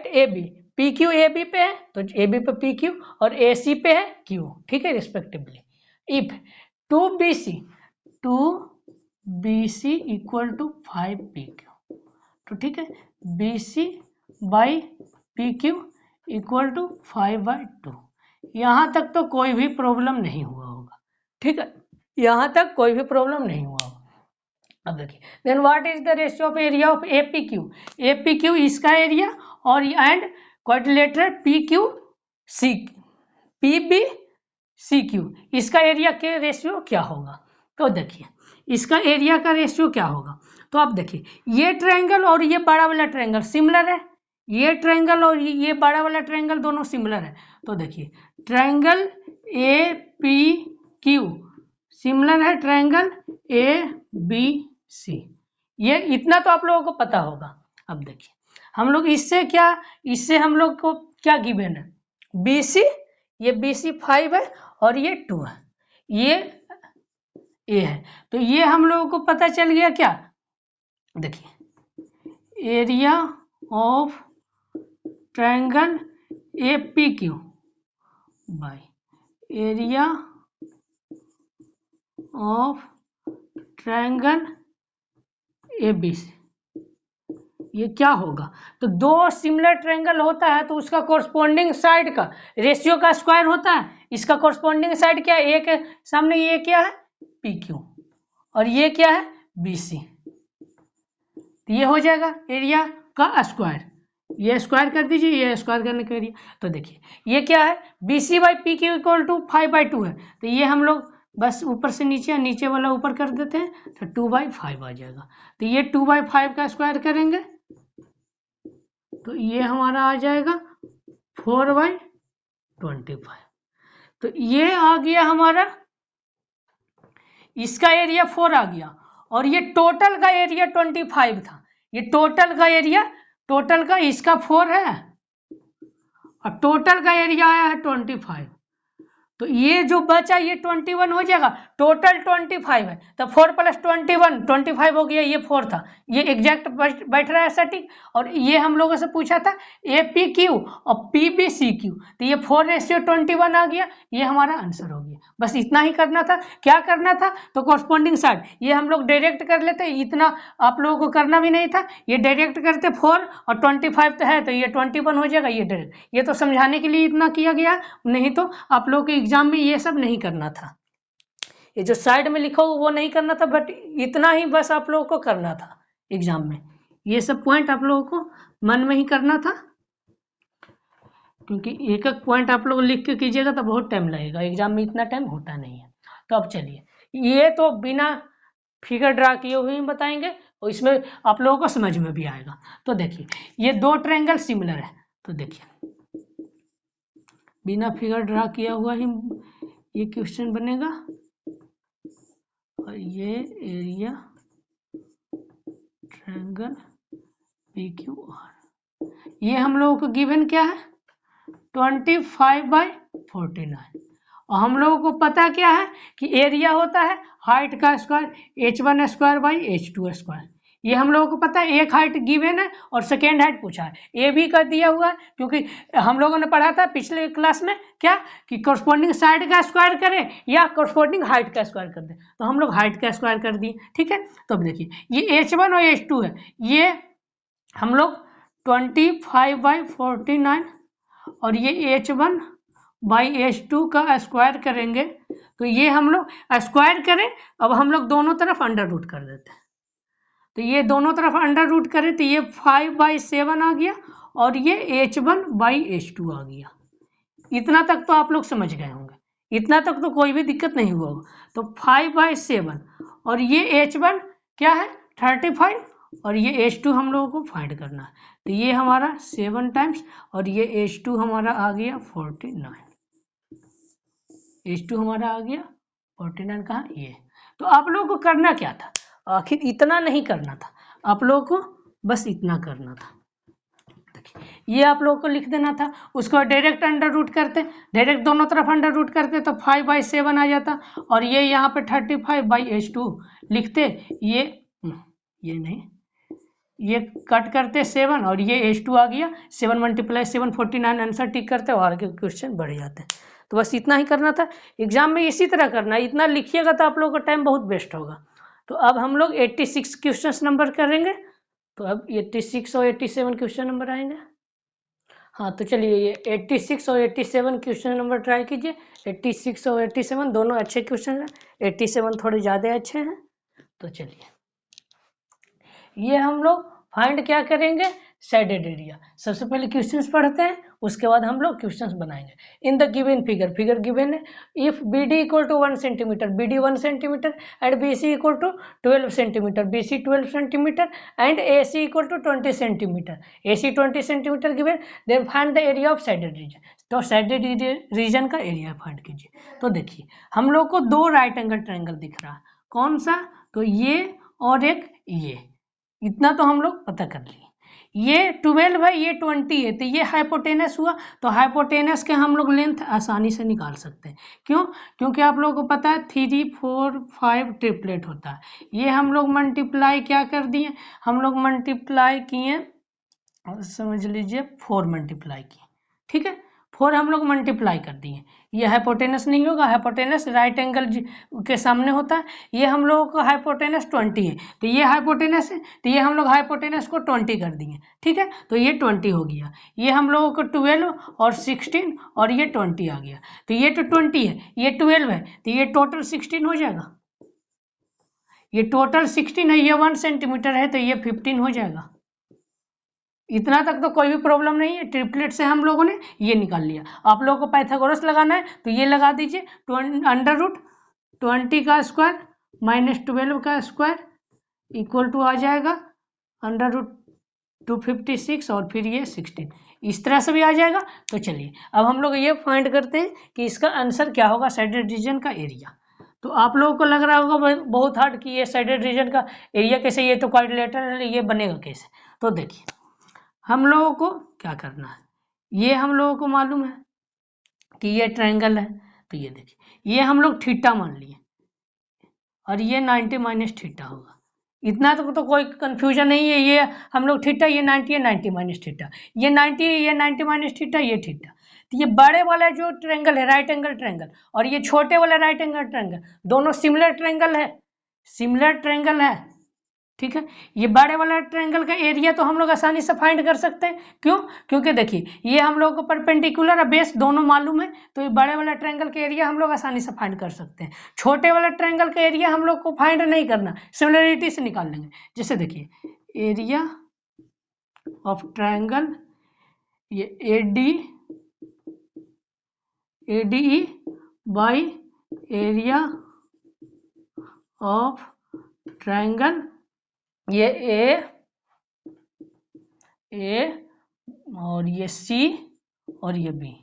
A B, P Q A B पे है तो ए बी पे पी क्यू और ए सी पे है क्यू, ठीक है, respectively. If two B C equal to 5 P Q, तो ठीक है, B C by P Q equal to 5/2, यहाँ तक तो कोई भी प्रॉब्लम नहीं हुआ होगा, ठीक है, यहाँ तक कोई भी प्रॉब्लम नहीं हुआ होगा। अब देखिए then what is the ratio of area of A P Q इसका एरिया और and quadrilateral P Q C P B C Q, इसका एरिया के रेशियो क्या होगा। तो देखिए इसका एरिया का रेशियो क्या होगा, तो आप देखिए ये ट्रायंगल और ये बड़ा वाला ट्रायंगल सिमिलर है, ये ट्रायंगल और ये बड़ा वाला ट्रायंगल दोनों सिमिलर है। तो देखिए triangle A P Q similar है ट्रायंगल ए बी सी, ये इतना तो आप लोगों को पता होगा। अब देखिए हम लोग इससे हम लोग को क्या गिवन है, बी सी, ये बी सी 5 है और ये 2 है, ये ए है, तो ये हम लोगों को पता चल गया क्या, देखिए area of triangle A P Q by area of triangle A B C, ये क्या होगा, तो दो सिमिलर ट्रायंगल होता है तो उसका कोरस्पोंडिंग साइड का रेशियो का स्क्वायर होता है, इसका कोरस्पोंडिंग साइड क्या है, ए के सामने ये क्या है पी क्यू और ये क्या है बी सी, तो ये हो जाएगा एरिया का स्क्वायर, ये स्क्वायर कर दीजिए, ये स्क्वायर करने के एरिया। तो देखिए ये क्या है B C by P Q equal to 5/2 है, तो ये हम लोग बस ऊपर से नीचे, नीचे वाला ऊपर कर देते हैं तो 2/5 आ जाएगा, तो ये 2/5 का स्क्वायर करेंगे तो ये हमारा आ जाएगा 4/25, तो ये आ गया हमारा, इसका एरिया 4 आ गया और ये टोटल का एरिया 25 था, ये टोटल का एरिया, टोटल का इसका 4 है और टोटल का एरिया आया है 25, तो ये जो बचा ये 21 हो जाएगा, टोटल 25 है तो 4 + 21 25 हो गया, ये 4 था, ये एग्जैक्ट बैठ रहा है सटीक। और ये हम लोगों से पूछा था ए पी क्यू और पी बी सी क्यू, तो ये 4:21 आ गया, ये हमारा आंसर हो गया, बस इतना ही करना था। क्या करना था, तो कॉरस्पॉन्डिंग साइड ये हम लोग डायरेक्ट कर लेते, इतना आप लोगों को करना भी नहीं था, ये डायरेक्ट करते 4 और 25 तो है तो ये 21 हो जाएगा, ये डायरेक्ट, ये तो समझाने के लिए इतना किया गया, नहीं तो आप लोग के एग्जाम में ये सब नहीं करना था, ये जो साइड में लिखा हो वो नहीं करना था, बट इतना ही बस आप लोगों को करना था एग्जाम में, ये सब पॉइंट आप लोगों को मन में ही करना था, क्योंकि एक एक पॉइंट आप लोग लिख के कीजिएगा तो बहुत टाइम लगेगा, एग्जाम में इतना टाइम होता नहीं है। तो अब चलिए ये तो बिना फिगर ड्रा किए हुए ही बताएंगे और इसमें आप लोगों को समझ में भी आएगा। तो देखिए ये दो ट्रायंगल सिमिलर है, तो देखिए बिना फिगर ड्रा किया हुआ ही ये क्वेश्चन बनेगा और ये area triangle P Q R, ये हम लोगों को गिवन क्या है 25/49 और हम लोगों को पता क्या है कि एरिया होता है हाइट का स्क्वायर h1² / h2², ये हम लोगों को पता है, एक हाइट गिवन है और सेकेंड हाइट पूछा है, ए भी कर दिया हुआ है, क्योंकि हम लोगों ने पढ़ा था पिछले क्लास में क्या कि कॉरस्पॉन्डिंग साइड का स्क्वायर करें या कॉरस्पॉन्डिंग हाइट का स्क्वायर कर दें, तो हम लोग हाइट का स्क्वायर कर दिए, ठीक है। तो अब देखिए ये h1 और h2 है, ये हम लोग 25/49 और ये h1/h2 का स्क्वायर करेंगे, तो ये हम लोग स्क्वायर करें, अब हम लोग दोनों तरफ अंडर रूट कर देते हैं, तो ये दोनों तरफ अंडर रूट करें तो ये 5/7 आ गया और ये h1/h2 आ गया, इतना तक तो आप लोग समझ गए होंगे, इतना तक तो कोई भी दिक्कत नहीं हुआ होगा। तो 5/7 और ये h1 क्या है 35 और ये h2 हम लोगों को फाइंड करना है, तो ये हमारा 7 टाइम्स और ये h2 हमारा आ गया 49, h2 हमारा आ गया 49 कहाँ ये। तो आप लोगों को करना क्या था, आखिर इतना नहीं करना था आप लोगों को, बस इतना करना था। ये आप लोगों को लिख देना था। उसको डायरेक्ट अंडर रूट करते, डायरेक्ट दोनों तरफ अंडर रूट करते तो 5/7 आ जाता, और ये यहाँ पे 35/H2 लिखते। ये नहीं, ये कट करते 7 और ये H2 आ गया, 7 × 7 49 आंसर टिक करते और आगे क्वेश्चन बढ़ जाते हैं। तो बस इतना ही करना था। एग्जाम में इसी तरह करना है, इतना लिखिएगा तो आप लोगों का टाइम बहुत वेस्ट होगा। तो अब हम लोग 86 क्वेश्चन नंबर करेंगे। तो अब 86 और 87 क्वेश्चन नंबर आएंगे। हाँ तो चलिए ये 86 और 87 क्वेश्चन नंबर ट्राई कीजिए। 86 और 87 दोनों अच्छे क्वेश्चन हैं, 87 थोड़े ज़्यादा अच्छे हैं। तो चलिए ये हम लोग फाइंड क्या करेंगे, शेडेड एरिया। सबसे पहले क्वेश्चंस पढ़ते हैं, उसके बाद हम लोग क्वेश्चंस बनाएंगे। In the given figure given है, if B D equal to 1 centimetre, B D 1 centimetre and B C equal to 12 centimetre, B C 12 centimetre and A C equal to 20 centimetre, A C 20 centimetre given, then find the area of shaded region. तो शेडेड रीजन का एरिया फाइंड कीजिए। तो देखिए हम लोग को दो राइट एंगल ट्रायंगल दिख रहा है, कौन सा, तो ये और एक ये, इतना तो हम लोग पता कर लिए। ये 12 है, ये 20 है, तो ये हाइपोटेनस हुआ। तो हाइपोटेनस के हम लोग लेंथ आसानी से निकाल सकते हैं। क्यों, क्योंकि आप लोगों को पता है 3 4 5 ट्रिपलेट होता है। ये हम लोग मल्टीप्लाई क्या कर दिए, हम लोग मल्टीप्लाई किए, समझ लीजिए 4 मल्टीप्लाई किए, ठीक है, 4 हम लोग मल्टीप्लाई कर दिए। ये हाइपोटेनस नहीं होगा, हाइपोटेनस राइट एंगल के सामने होता है। ये हम लोगों को हाइपोटेनस 20 है, तो ये हाइपोटेनस है, तो ये हम लोग हाइपोटेनस को 20 कर दिए, ठीक है, तो ये 20 हो गया। ये हम लोगों को 12 और 16 और ये 20 आ गया। तो ये तो 20 है, ये 12 है, तो ये टोटल 16 हो जाएगा। ये टोटल 16 है, ये 1 सेंटीमीटर है, तो ये 15 हो जाएगा। इतना तक तो कोई भी प्रॉब्लम नहीं है। ट्रिपलेट से हम लोगों ने ये निकाल लिया। आप लोगों को पाइथागोरस लगाना है तो ये लगा दीजिए, अंडर रूट 20 का स्क्वायर माइनस 12 का स्क्वायर इक्वल टू आ जाएगा अंडर रूट 256 और फिर ये 16, इस तरह से भी आ जाएगा। तो चलिए अब हम लोग ये फाइंड करते हैं कि इसका आंसर क्या होगा, शेडेड रीजन का एरिया। तो आप लोगों को लग रहा होगा बहुत हार्ड कि ये शेडेड रीजन का एरिया कैसे, ये तो क्वाड्रिलेटरल है, ये बनेगा कैसे। तो देखिए हम लोगों को क्या करना है, ये हम लोगों को मालूम है कि ये ट्रायंगल है, तो ये देखिए ये हम लोग थीटा मान लिए और ये 90 माइनस थीटा होगा। इतना तो कोई कंफ्यूजन नहीं है। ये हम लोग थीटा, ये 90 है, 90 माइनस थीटा, ये 90, ये 90 माइनस थीटा, ये थीटा। तो ये बड़े वाला जो ट्रायंगल है राइट एंगल ट्रायंगल, और ये छोटे वाला राइट एंगल ट्रायंगल, दोनों सिमिलर ट्रायंगल है, सिमिलर ट्रायंगल है, ठीक है। ये बड़े वाला ट्रायंगल का एरिया तो हम लोग आसानी से फाइंड कर सकते हैं। क्यों, क्योंकि देखिए ये हम लोग को परपेंडिकुलर और बेस दोनों मालूम है, तो ये बड़े वाला ट्रायंगल का एरिया हम लोग आसानी से फाइंड कर सकते हैं। छोटे वाला ट्रायंगल का एरिया हम लोग को फाइंड नहीं करना, सिमिलरिटी से निकाल लेंगे। जैसे देखिए एरिया ऑफ ट्रायंगल, ये ADE by area of triangle, ये ए और ये सी और ये बी,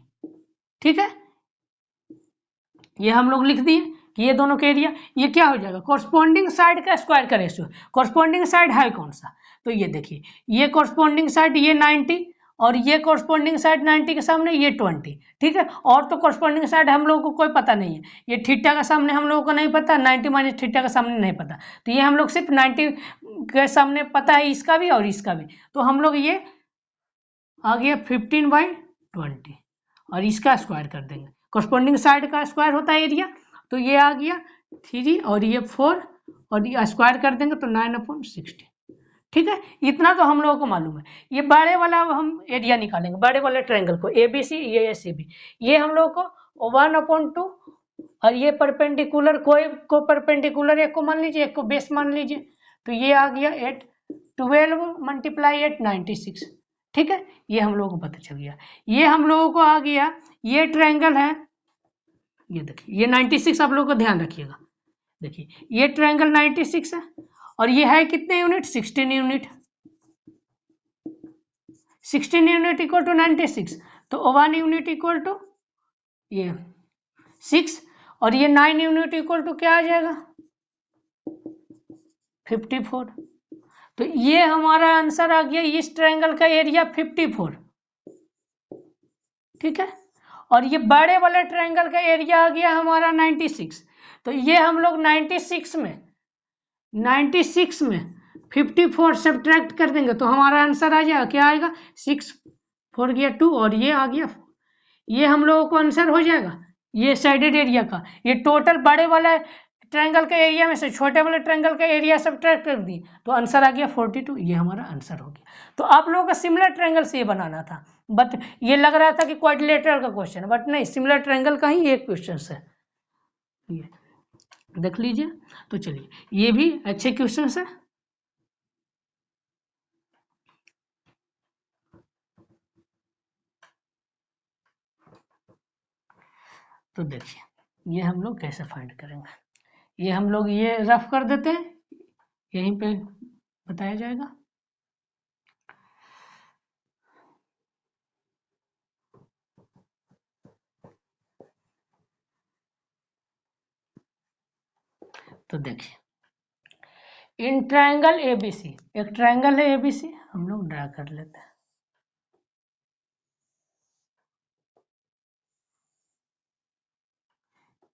ठीक है। ये हम लोग लिख दिए कि ये दोनों का एरिया, ये क्या हो जाएगा, कॉरस्पॉन्डिंग साइड का स्क्वायर का रेशियो। कॉरस्पॉन्डिंग साइड है कौन सा, तो ये देखिए ये कॉरस्पॉन्डिंग साइड ये 90 और ये कॉरस्पॉन्डिंग साइड 90 के सामने ये 20, ठीक है। और तो कॉरस्पॉन्डिंग साइड हम लोगों को कोई पता नहीं है, ये थीटा का सामने हम लोगों को नहीं पता, 90 माइनस थीटा का सामने नहीं पता, तो ये हम लोग सिर्फ 90 के सामने पता है, इसका भी और इसका भी। तो हम लोग ये आ गया 15/20 और इसका स्क्वायर कर देंगे, कॉरस्पॉन्डिंग साइड का स्क्वायर होता है एरिया, तो ये आ गया 3 और ये 4 और ये स्क्वायर कर देंगे तो 9/16, ठीक है। इतना तो हम लोगों को मालूम है। ये बड़े वाला हम एरिया निकालेंगे, बड़े वाले ट्रायंगल को ABC, ये ACB, ये हम लोग को 1/2 और ये परपेंडिकुलर को परपेंडिकुलर एक को मान लीजिए, एक को बेस मान लीजिए, तो ये आ गया 8, 12 × 8 96, ठीक है। ये हम लोगों को पता चल गया। ये हम लोगों को आ गया, ये ट्रायंगल है, ये देखिए ये 96, आप लोगों को ध्यान रखिएगा। देखिए ये ट्रायंगल 96 है और ये है कितने unit, 16 unit, 16 unit equal to 96, तो 1 यूनिट इक्वल टू ये 6 और ये 9 यूनिट इक्वल टू क्या आ जाएगा, 54। तो ये हमारा आंसर आ गया, इस ट्रायंगल का एरिया 54, ठीक है। और ये बड़े वाले ट्रायंगल का एरिया आ गया हमारा 96। तो ये हम लोग 96 में 54 सब्ट्रैक्ट कर देंगे तो हमारा आंसर आ जाएगा, क्या आएगा, 6 4 गया 2 और ये आ गया 4। ये हम लोगों को आंसर हो जाएगा ये साइडेड एरिया का। ये टोटल बड़े वाला ट्रायंगल का एरिया में से छोटे वाले ट्रायंगल का एरिया सब्ट्रैक्ट कर दिए तो आंसर आ गया 42। ये हमारा आंसर हो गया। तो आप लोगों को सिमिलर ट्रायंगल से ये बनाना था, बट ये लग रहा था कि क्वाड्रिलेटरल का क्वेश्चन, बट नहीं, सिमिलर ट्रायंगल का ही एक क्वेश्चन है, ये देख लीजिए। तो चलिए ये भी अच्छे क्वेश्चन है। तो देखिए ये हम लोग कैसे फाइंड करेंगे, ये हम लोग ये रफ कर देते हैं, यहीं पे बताया जाएगा। तो देखिए इन ट्रायंगल एबीसी, एक ट्रायंगल है एबीसी, हम लोग ड्रा कर लेते हैं।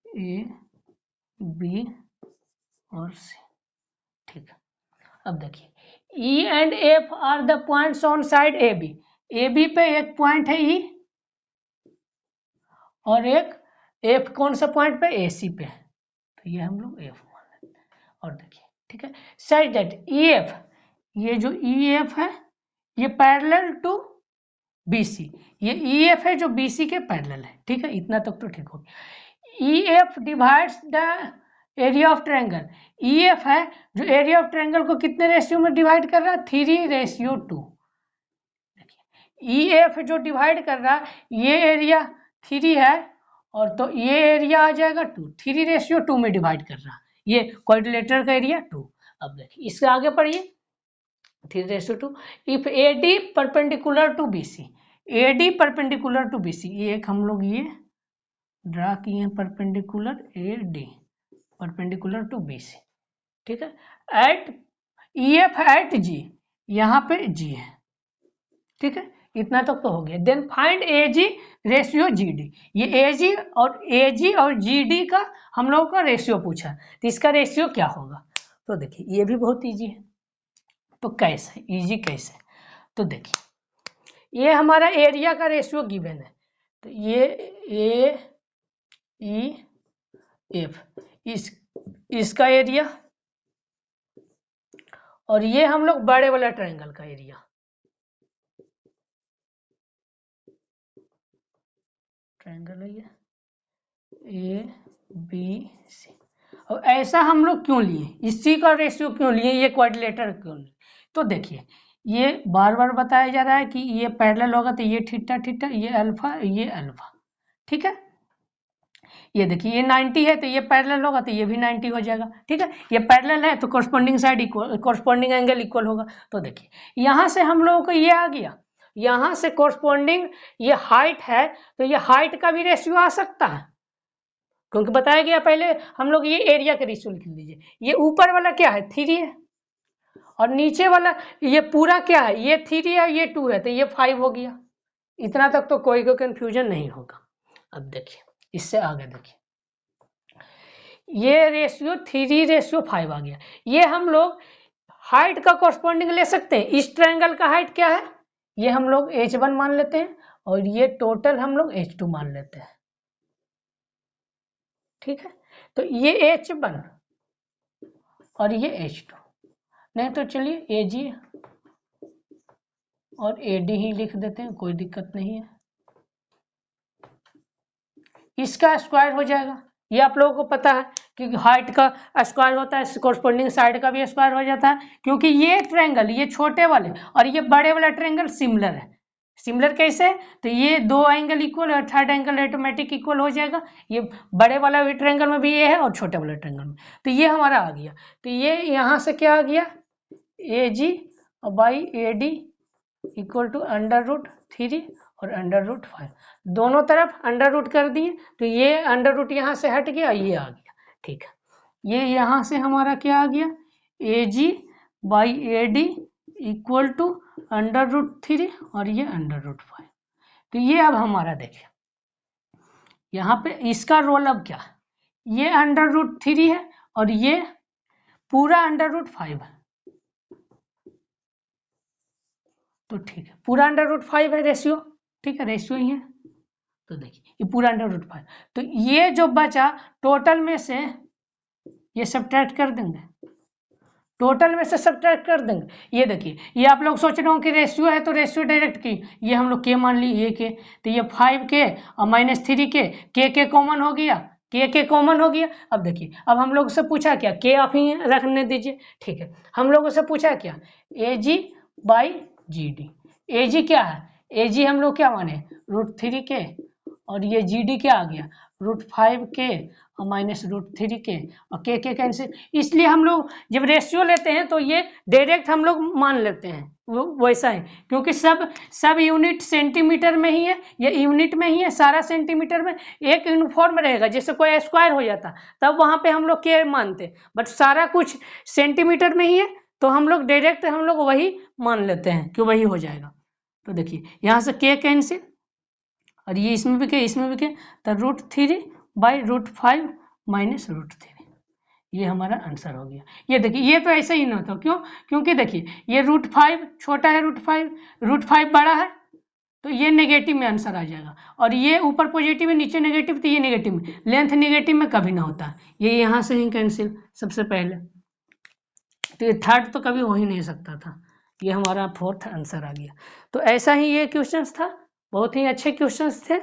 ए बी और सी, ठीक है। अब देखिए E and F are the points on side A B. A B पे एक पॉइंट है ई और एक एफ कौन सा पॉइंट पे, ए सी पे, तो ये हम लोग एफ मान लेते हैं। और देखिए ठीक है, साइड दैट ई एफ, ये जो ई एफ है ये पैरेलल टू बी सी, ये ई एफ है जो बी सी के पैरेलल है, ठीक है। इतना तक तो ठीक हो गया। E F divides the area of triangle, E F है जो एरिया ऑफ ट्रायंगल को कितने रेशियो में डिवाइड कर रहा है, 3:2। देखिए ई एफ जो डिवाइड कर रहा है, ये एरिया 3 है और तो ये एरिया आ जाएगा 2, 3:2 में डिवाइड कर रहा है, ये क्वाड्रिलेटरल का एरिया 2। अब देखिए इससे आगे पढ़िए 3:2। If A D perpendicular to B C, A D perpendicular to B C, ये एक हम लोग ये ड्रा किए हैं perpendicular A D perpendicular to B C, ठीक है। At E F at G, यहाँ पे जी है, ठीक है। इतना तक तो हो गया। देन फाइंड ए जी रेशियो जी डी, ये ए जी और जी डी का हम लोगों का रेशियो पूछा, तो इसका रेशियो क्या होगा। तो देखिए ये भी बहुत इजी है। तो कैसे इजी कैसे, तो देखिए ये हमारा एरिया का रेशियो गिवन है, तो ये ए ई एफ, इसका एरिया और ये हम लोग बड़े वाला ट्रायंगल का एरिया, ट्रायंगल है ये ए बी सी। और ऐसा हम लोग क्यों लिए, इसी का रेशियो क्यों लिए, ये क्वाड्रिलेटरल क्यों लिए। तो देखिए ये बार बार बताया जा रहा है कि ये पैरेलल होगा तो ये थीटा थीटा, ये अल्फा ये अल्फा, ठीक है। ये देखिए ये 90 है तो ये पैरेलल होगा तो ये भी 90 हो जाएगा, ठीक है। ये पैरेलल है तो corresponding side equal, corresponding angle equal होगा। तो देखिए यहाँ से हम लोगों को ये आ गया, यहाँ से कॉरस्पॉन्डिंग ये हाइट है तो ये हाइट का भी रेशियो आ सकता है, क्योंकि बताया गया पहले हम लोग ये एरिया का रेशियो लिख लीजिए। ये ऊपर वाला क्या है 3 है और नीचे वाला ये पूरा क्या है, ये 3 है ये 2 है तो ये 5 हो गया। इतना तक तो कोई कंफ्यूजन नहीं होगा। अब देखिए इससे आगे देखिए ये रेशियो 3:5 आ गया। ये हम लोग हाइट का कॉरस्पॉन्डिंग ले सकते हैं। इस ट्रायंगल का हाइट क्या है, ये हम लोग h1 मान लेते हैं और ये टोटल हम लोग h2 मान लेते हैं, ठीक है। तो ये h1 और ये h2, नहीं तो चलिए AG और AD ही लिख देते हैं, कोई दिक्कत नहीं है। इसका स्क्वायर हो जाएगा, ये आप लोगों को पता है क्योंकि हाइट का स्क्वायर होता है, कॉरस्पॉन्डिंग साइड का भी स्क्वायर हो जाता है, क्योंकि ये ट्रायंगल ये छोटे वाले और ये बड़े वाला ट्रायंगल सिमिलर है। सिमिलर कैसे, तो ये दो एंगल इक्वल और थर्ड एंगल ऑटोमेटिक इक्वल हो जाएगा। ये बड़े वाला ट्रायंगल में भी ये है और छोटे वाले ट्रायंगल में, तो ये हमारा आ गया। तो ये यहाँ से क्या आ गया, AG by AD equal to √3 और √5, दोनों तरफ अंडर रूट कर दिए तो ये अंडर रूट यहाँ से हट गया, ये आ गया, ठीक है। ये यहाँ से हमारा क्या आ गया, AG/AD इक्वल टू √3 और ये √5। तो ये अब हमारा देखिए यहाँ पे इसका रोल अब क्या, ये √3 है और ये पूरा √5 है। तो ठीक है, पूरा √5 है रेशियो, ठीक है, रेशियो ही है। तो देखिए ये पूरा √5, तो ये जो बचा टोटल में से ये सब्ट्रैक्ट कर देंगे, टोटल में से सब्ट्रैक्ट कर देंगे। ये देखिए ये आप लोग सोच रहे हो कि रेशियो है तो रेशियो डायरेक्ट की, ये हम लोग के मान ली ये के, तो ये 5k और -3k, के कॉमन हो गया, के कॉमन हो गया। अब देखिए अब हम लोग से पूछा क्या, के आप ही रखने दीजिए, ठीक है। हम लोगों से पूछा क्या, AG/GD। AG क्या है, AG हम लोग क्या माने √3k और ये GD क्या आ गया √5k और -√3k और के कैंसिल। इसलिए हम लोग जब रेशियो लेते हैं तो ये डायरेक्ट हम लोग मान लेते हैं, वो वैसा है, क्योंकि सब यूनिट सेंटीमीटर में ही है, ये यूनिट में ही है, सारा सेंटीमीटर में एक यूनिफॉर्म रहेगा। जैसे कोई स्क्वायर हो जाता तब वहां पे हम लोग के मानते, बट सारा कुछ सेंटीमीटर में ही है तो हम लोग डायरेक्ट हम लोग वही मान लेते हैं कि वही हो जाएगा। तो देखिए यहाँ से के कैंसिल और ये इसमें भी के इसमें भी के, तो √3/√5 -√3, ये हमारा आंसर हो गया। ये देखिए ये तो ऐसा ही ना था, क्यों, क्योंकि देखिए ये √5 छोटा है √5 बड़ा है, तो ये नेगेटिव में आंसर आ जाएगा, और ये ऊपर पॉजिटिव है नीचे नेगेटिव, तो ये नेगेटिव में, लेंथ नेगेटिव में कभी ना होता, ये यहाँ से ही कैंसिल सबसे पहले, तो ये थर्ड तो कभी हो ही नहीं सकता था, ये हमारा फोर्थ आंसर आ गया। तो ऐसा ही ये क्वेश्चंस था, बहुत ही अच्छे क्वेश्चंस थे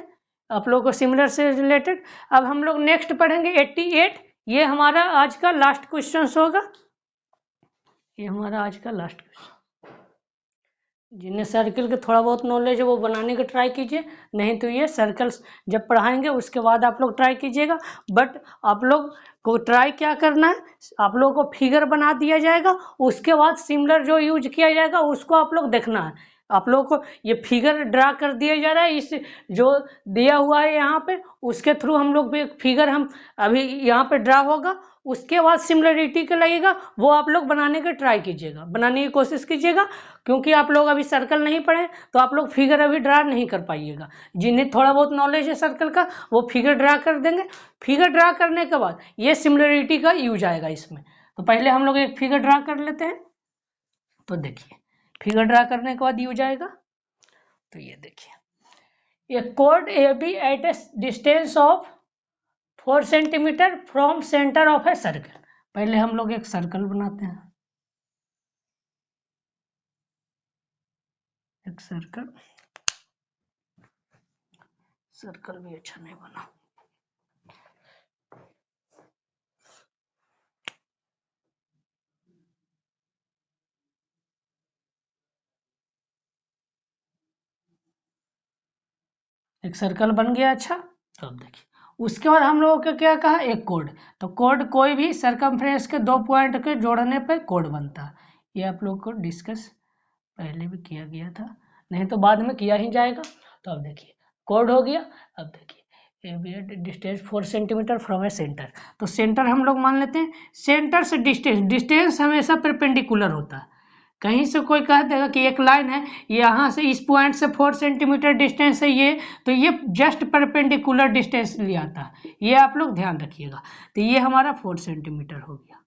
आप लोगों को सिमिलर से रिलेटेड। अब हम लोग नेक्स्ट पढ़ेंगे 88, ये हमारा आज का लास्ट क्वेश्चन होगा, ये हमारा आज का लास्ट क्वेश्चन। जिन्हें सर्कल के थोड़ा बहुत नॉलेज है वो बनाने का ट्राई कीजिए, नहीं तो ये सर्कल्स जब पढ़ाएंगे उसके बाद आप लोग ट्राई कीजिएगा। बट आप लोग को ट्राई क्या करना है, आप लोगों को फिगर बना दिया जाएगा, उसके बाद सिमिलर जो यूज किया जाएगा उसको आप लोग देखना है। आप लोगों को ये फिगर ड्रा कर दिया जा रहा है, इस जो दिया हुआ है यहाँ पे, उसके थ्रू हम लोग भी फिगर हम अभी यहाँ पे ड्रा होगा, उसके बाद सिमिलरिटी का लगेगा, वो आप लोग बनाने का ट्राई कीजिएगा, बनाने की कोशिश कीजिएगा, क्योंकि आप लोग अभी सर्कल नहीं पढ़े तो आप लोग फिगर अभी ड्रा नहीं कर पाइएगा। जिन्हें थोड़ा बहुत नॉलेज है सर्कल का वो फिगर ड्रा कर देंगे, फिगर ड्रा करने के बाद ये सिमिलरिटी का यूज आएगा इसमें। तो पहले हम लोग एक फिगर ड्रा कर लेते हैं, तो देखिए फिगर ड्रा करने के बाद यूज आएगा। तो ये देखिए, ए कोड AB at a distance of 4 centimetre from centre of a circle. पहले हम लोग एक सर्कल बनाते हैं, एक सर्कल भी अच्छा नहीं बना। एक सर्कल बन गया, अच्छा। अब देखिए उसके बाद हम लोगों को क्या कहा, एक कोड। तो कोड कोई भी सरकमफ्रेंस के 2 पॉइंट के जोड़ने पे कोड बनता है, ये आप लोग को डिस्कस पहले भी किया गया था, नहीं तो बाद में किया ही जाएगा। तो अब देखिए कोड हो गया। अब देखिए distance 4 centimetre from A centre, तो सेंटर हम लोग मान लेते हैं, सेंटर से डिस्टेंस हमेशा परपेंडिकुलर होता है। कहीं से कोई कह देगा कि एक लाइन है यहाँ से इस पॉइंट से 4 सेंटीमीटर डिस्टेंस है ये, तो ये जस्ट परपेंडिकुलर डिस्टेंस लिया आता है, ये आप लोग ध्यान रखिएगा। तो ये हमारा 4 सेंटीमीटर हो गया,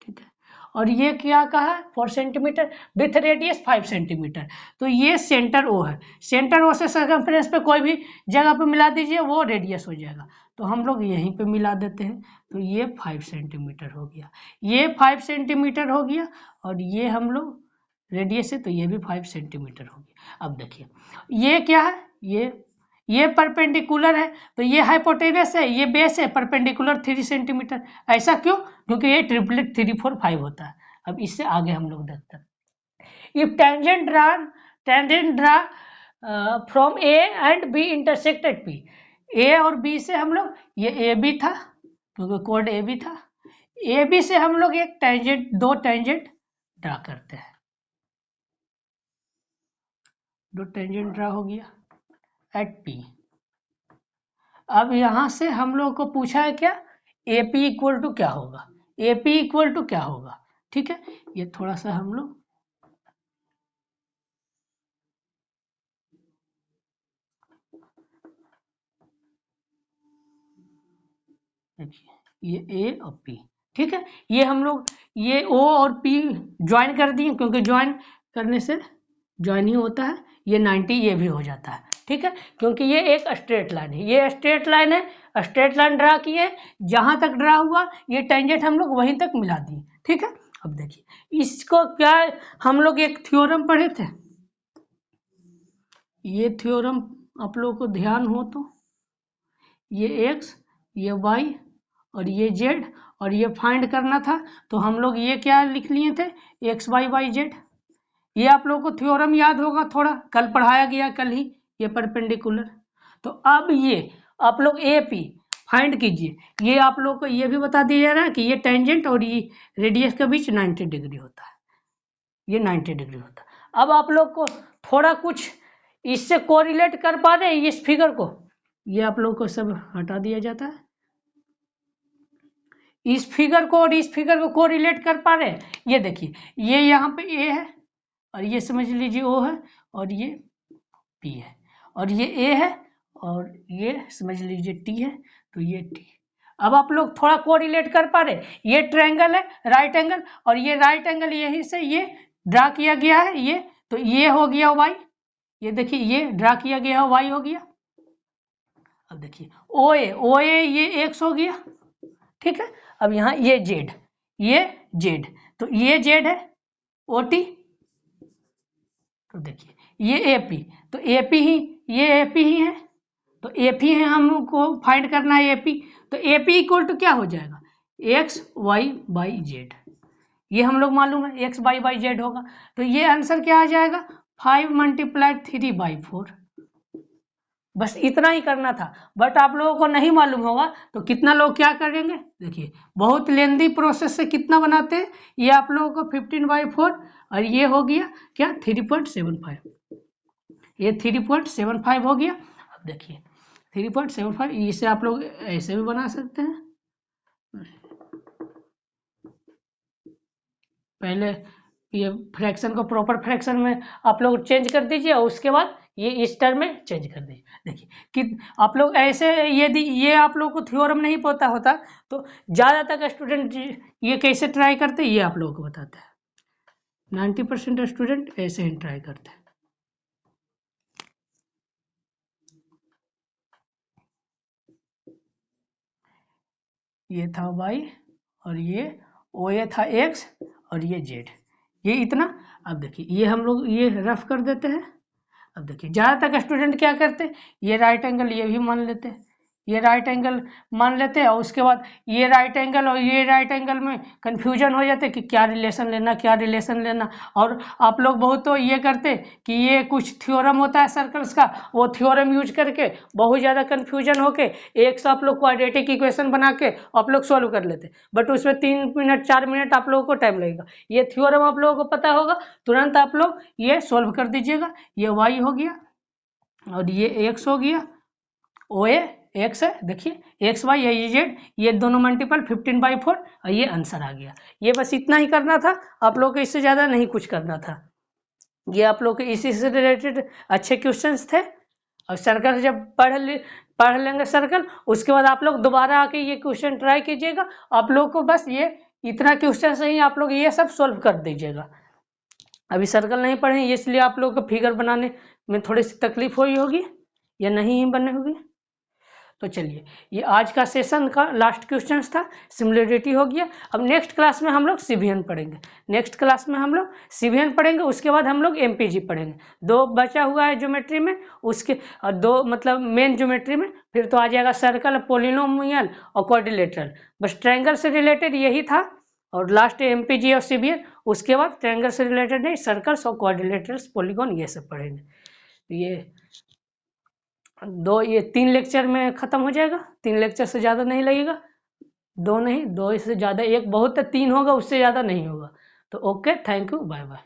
ठीक है। और ये क्या कहा, 4 सेंटीमीटर विथ रेडियस 5 सेंटीमीटर, तो ये सेंटर ओ है, सेंटर ओ से सर्कमफ्रेंस पे कोई भी जगह पे मिला दीजिए वो रेडियस हो जाएगा, तो हम लोग यहीं पे मिला देते हैं, तो ये 5 सेंटीमीटर हो गया, ये 5 सेंटीमीटर हो गया, और ये हम लोग रेडियस है तो ये भी 5 सेंटीमीटर हो गया। अब देखिए ये क्या है, ये परपेंडिकुलर है, तो ये हाइपोटेनस है, ये बेस है, परपेंडिकुलर 3 सेंटीमीटर। ऐसा क्यों, क्योंकि ये ट्रिपलेट 3 4 5 होता है। अब इससे आगे हम लोग देखते हैं, if tangent draw from A and B intersect at P, A और बी से हम लोग, ये ए बी था क्योंकि कोड ए बी था, ए बी से हम लोग एक टेंजेंट, 2 टेंजेंट ड्रा करते हैं, 2 टेंजेंट ड्रा हो गया एट पी। अब यहां से हम लोग को पूछा है क्या, AP इक्वल टू क्या होगा, AP इक्वल टू क्या होगा, ठीक है, ये थोड़ा सा हम लोग देखिए ये ए और पी, ठीक है, ये हम लोग ये ओ और पी ज्वाइन कर दिए, क्योंकि ज्वाइन करने से ज्वाइन ही होता है, ये 90 ये भी हो जाता है, ठीक है, क्योंकि ये एक स्ट्रेट लाइन है, ये स्ट्रेट लाइन है, स्ट्रेट लाइन ड्रा किए, जहां तक ड्रा हुआ ये टेंजेंट हम लोग वहीं तक मिला दिए, ठीक है। अब देखिए इसको क्या हम लोग एक थ्योरम पढ़े थे, ये थ्योरम आप लोगों को ध्यान हो तो, ये x ये y और ये z और ये फाइंड करना था, तो हम लोग ये क्या लिख लिए थे, एक्स वाई वाई जेड, ये आप लोगों को थ्योरम याद होगा, थोड़ा कल पढ़ाया गया, कल ही, ये परपेंडिकुलर। तो अब ये आप लोग ए पी फाइंड कीजिए, ये आप लोग को ये भी बता दिया जा रहा है कि ये टेंजेंट और ये रेडियस के बीच 90 डिग्री होता है, ये 90 डिग्री होता है। अब आप लोग को थोड़ा कुछ इससे कोरिलेट कर पा रहे हैं इस फिगर को, ये आप लोग को सब हटा दिया जाता है, इस फिगर को और इस फिगर को कोरिलेट कर पा रहे हैं, ये देखिए ये यहाँ पे ए है और ये समझ लीजिए ओ है और ये पी है और ये ए है और ये समझ लीजिए टी है, तो ये टी। अब आप लोग थोड़ा कोरिलेट कर पा रहे, ये ट्रायंगल है राइट एंगल और ये राइट एंगल यहीं से ये ड्रा किया गया है, ये तो ये हो गया वाई, ये देखिए ये ड्रा किया गया है वाई हो गया। अब देखिए ओ ए ये एक्स हो गया, ठीक है। अब यहाँ ये जेड, ये जेड, तो ये जेड है ओ टी, तो देखिए ये एपी, तो एपी ही ये एपी ही है, तो एपी है हमको फाइंड करना है एपी, तो एपी इक्वल टू क्या हो जाएगा, एक्स वाई बाई जेड, ये हम लोग मालूम है एक्स वाई बाई जेड होगा, तो ये आंसर क्या आ जाएगा 5 × 3/4, बस इतना ही करना था, बट आप लोगों को नहीं मालूम होगा तो कितना लोग क्या करेंगे, देखिए बहुत लेंदी प्रोसेस से कितना बनाते हैं, ये आप लोगों को 15/4 और ये हो गया क्या 3.75, ये 3.75 हो गया। अब देखिए 3.75, इसे आप लोग ऐसे भी बना सकते हैं, पहले ये फ्रैक्शन को प्रॉपर फ्रैक्शन में आप लोग चेंज कर दीजिए और उसके बाद ये इस टर्म में चेंज कर दीजिए, देखिए कि आप लोग ऐसे यदि ये आप लोग को थ्योरम नहीं पता होता तो ज़्यादातर स्टूडेंट ये कैसे ट्राई करते ये आप लोगों को बताते हैं, 90% स्टूडेंट ऐसे ही ट्राई करते हैं। ये था y और ये ओ ए था x और ये z, ये इतना। अब देखिए ये हम लोग ये रफ कर देते हैं, अब देखिए ज़्यादातर स्टूडेंट क्या करते हैं, ये राइट एंगल ये भी मान लेते हैं, ये राइट एंगल मान लेते हैं और उसके बाद ये राइट एंगल और ये राइट एंगल में कंफ्यूजन हो जाते कि क्या रिलेशन लेना क्या रिलेशन लेना, और आप लोग बहुत तो ये करते कि ये कुछ थ्योरम होता है सर्कल्स का, वो थ्योरम यूज करके बहुत ज़्यादा कंफ्यूजन होके एक से आप लोग क्वाड्रेटिक इक्वेशन बना के आप लोग सॉल्व कर लेते, बट उसमें 3 मिनट 4 मिनट आप लोगों को टाइम लगेगा, ये थ्योरम आप लोगों को पता होगा तुरंत आप लोग ये सॉल्व कर दीजिएगा, ये वाई हो गया और ये एक्स हो गया, ओ ए एक्स है, देखिए एक्स वाई ये जेड, ये दोनों मल्टीपल 15/4 और ये आंसर आ गया, ये बस इतना ही करना था आप लोग को, इससे ज़्यादा नहीं कुछ करना था, ये आप लोग के इसी से रिलेटेड अच्छे क्वेश्चंस थे। और सर्कल जब पढ़ लेंगे सर्कल, उसके बाद आप लोग दोबारा आके ये क्वेश्चन ट्राई कीजिएगा, आप लोग को बस ये इतना क्वेश्चन से ही आप लोग ये सब सॉल्व कर दीजिएगा। अभी सर्कल नहीं पढ़े इसलिए आप लोग को फिगर बनाने में थोड़ी सी तकलीफ हुई होगी या नहीं ही बने होगी। तो चलिए ये आज का सेशन का लास्ट क्वेश्चन था, सिमिलरिटी हो गया। अब नेक्स्ट क्लास में हम लोग सीवीएन पढ़ेंगे, नेक्स्ट क्लास में हम लोग सीवीएन पढ़ेंगे, उसके बाद हम लोग एमपीजी पढ़ेंगे, 2 बचा हुआ है ज्योमेट्री में, उसके और 2 मतलब मेन ज्योमेट्री में, फिर तो आ जाएगा सर्कल पॉलिनोमियल और क्वाड्रिलेटरल, बस ट्रायंगल से रिलेटेड यही था, और लास्ट एमपीजी और सीवीएन, उसके बाद ट्रायंगल से रिलेटेड नहीं सर्कल्स और क्वाड्रिलेटरल्स पॉलीगॉन ये सब पढ़ेंगे। ये 3 लेक्चर में ख़त्म हो जाएगा, 3 लेक्चर से ज़्यादा नहीं लगेगा, 2 नहीं 2 से ज़्यादा, 1 बहुत है, 3 होगा उससे ज़्यादा नहीं होगा। तो okay, thank you, bye bye.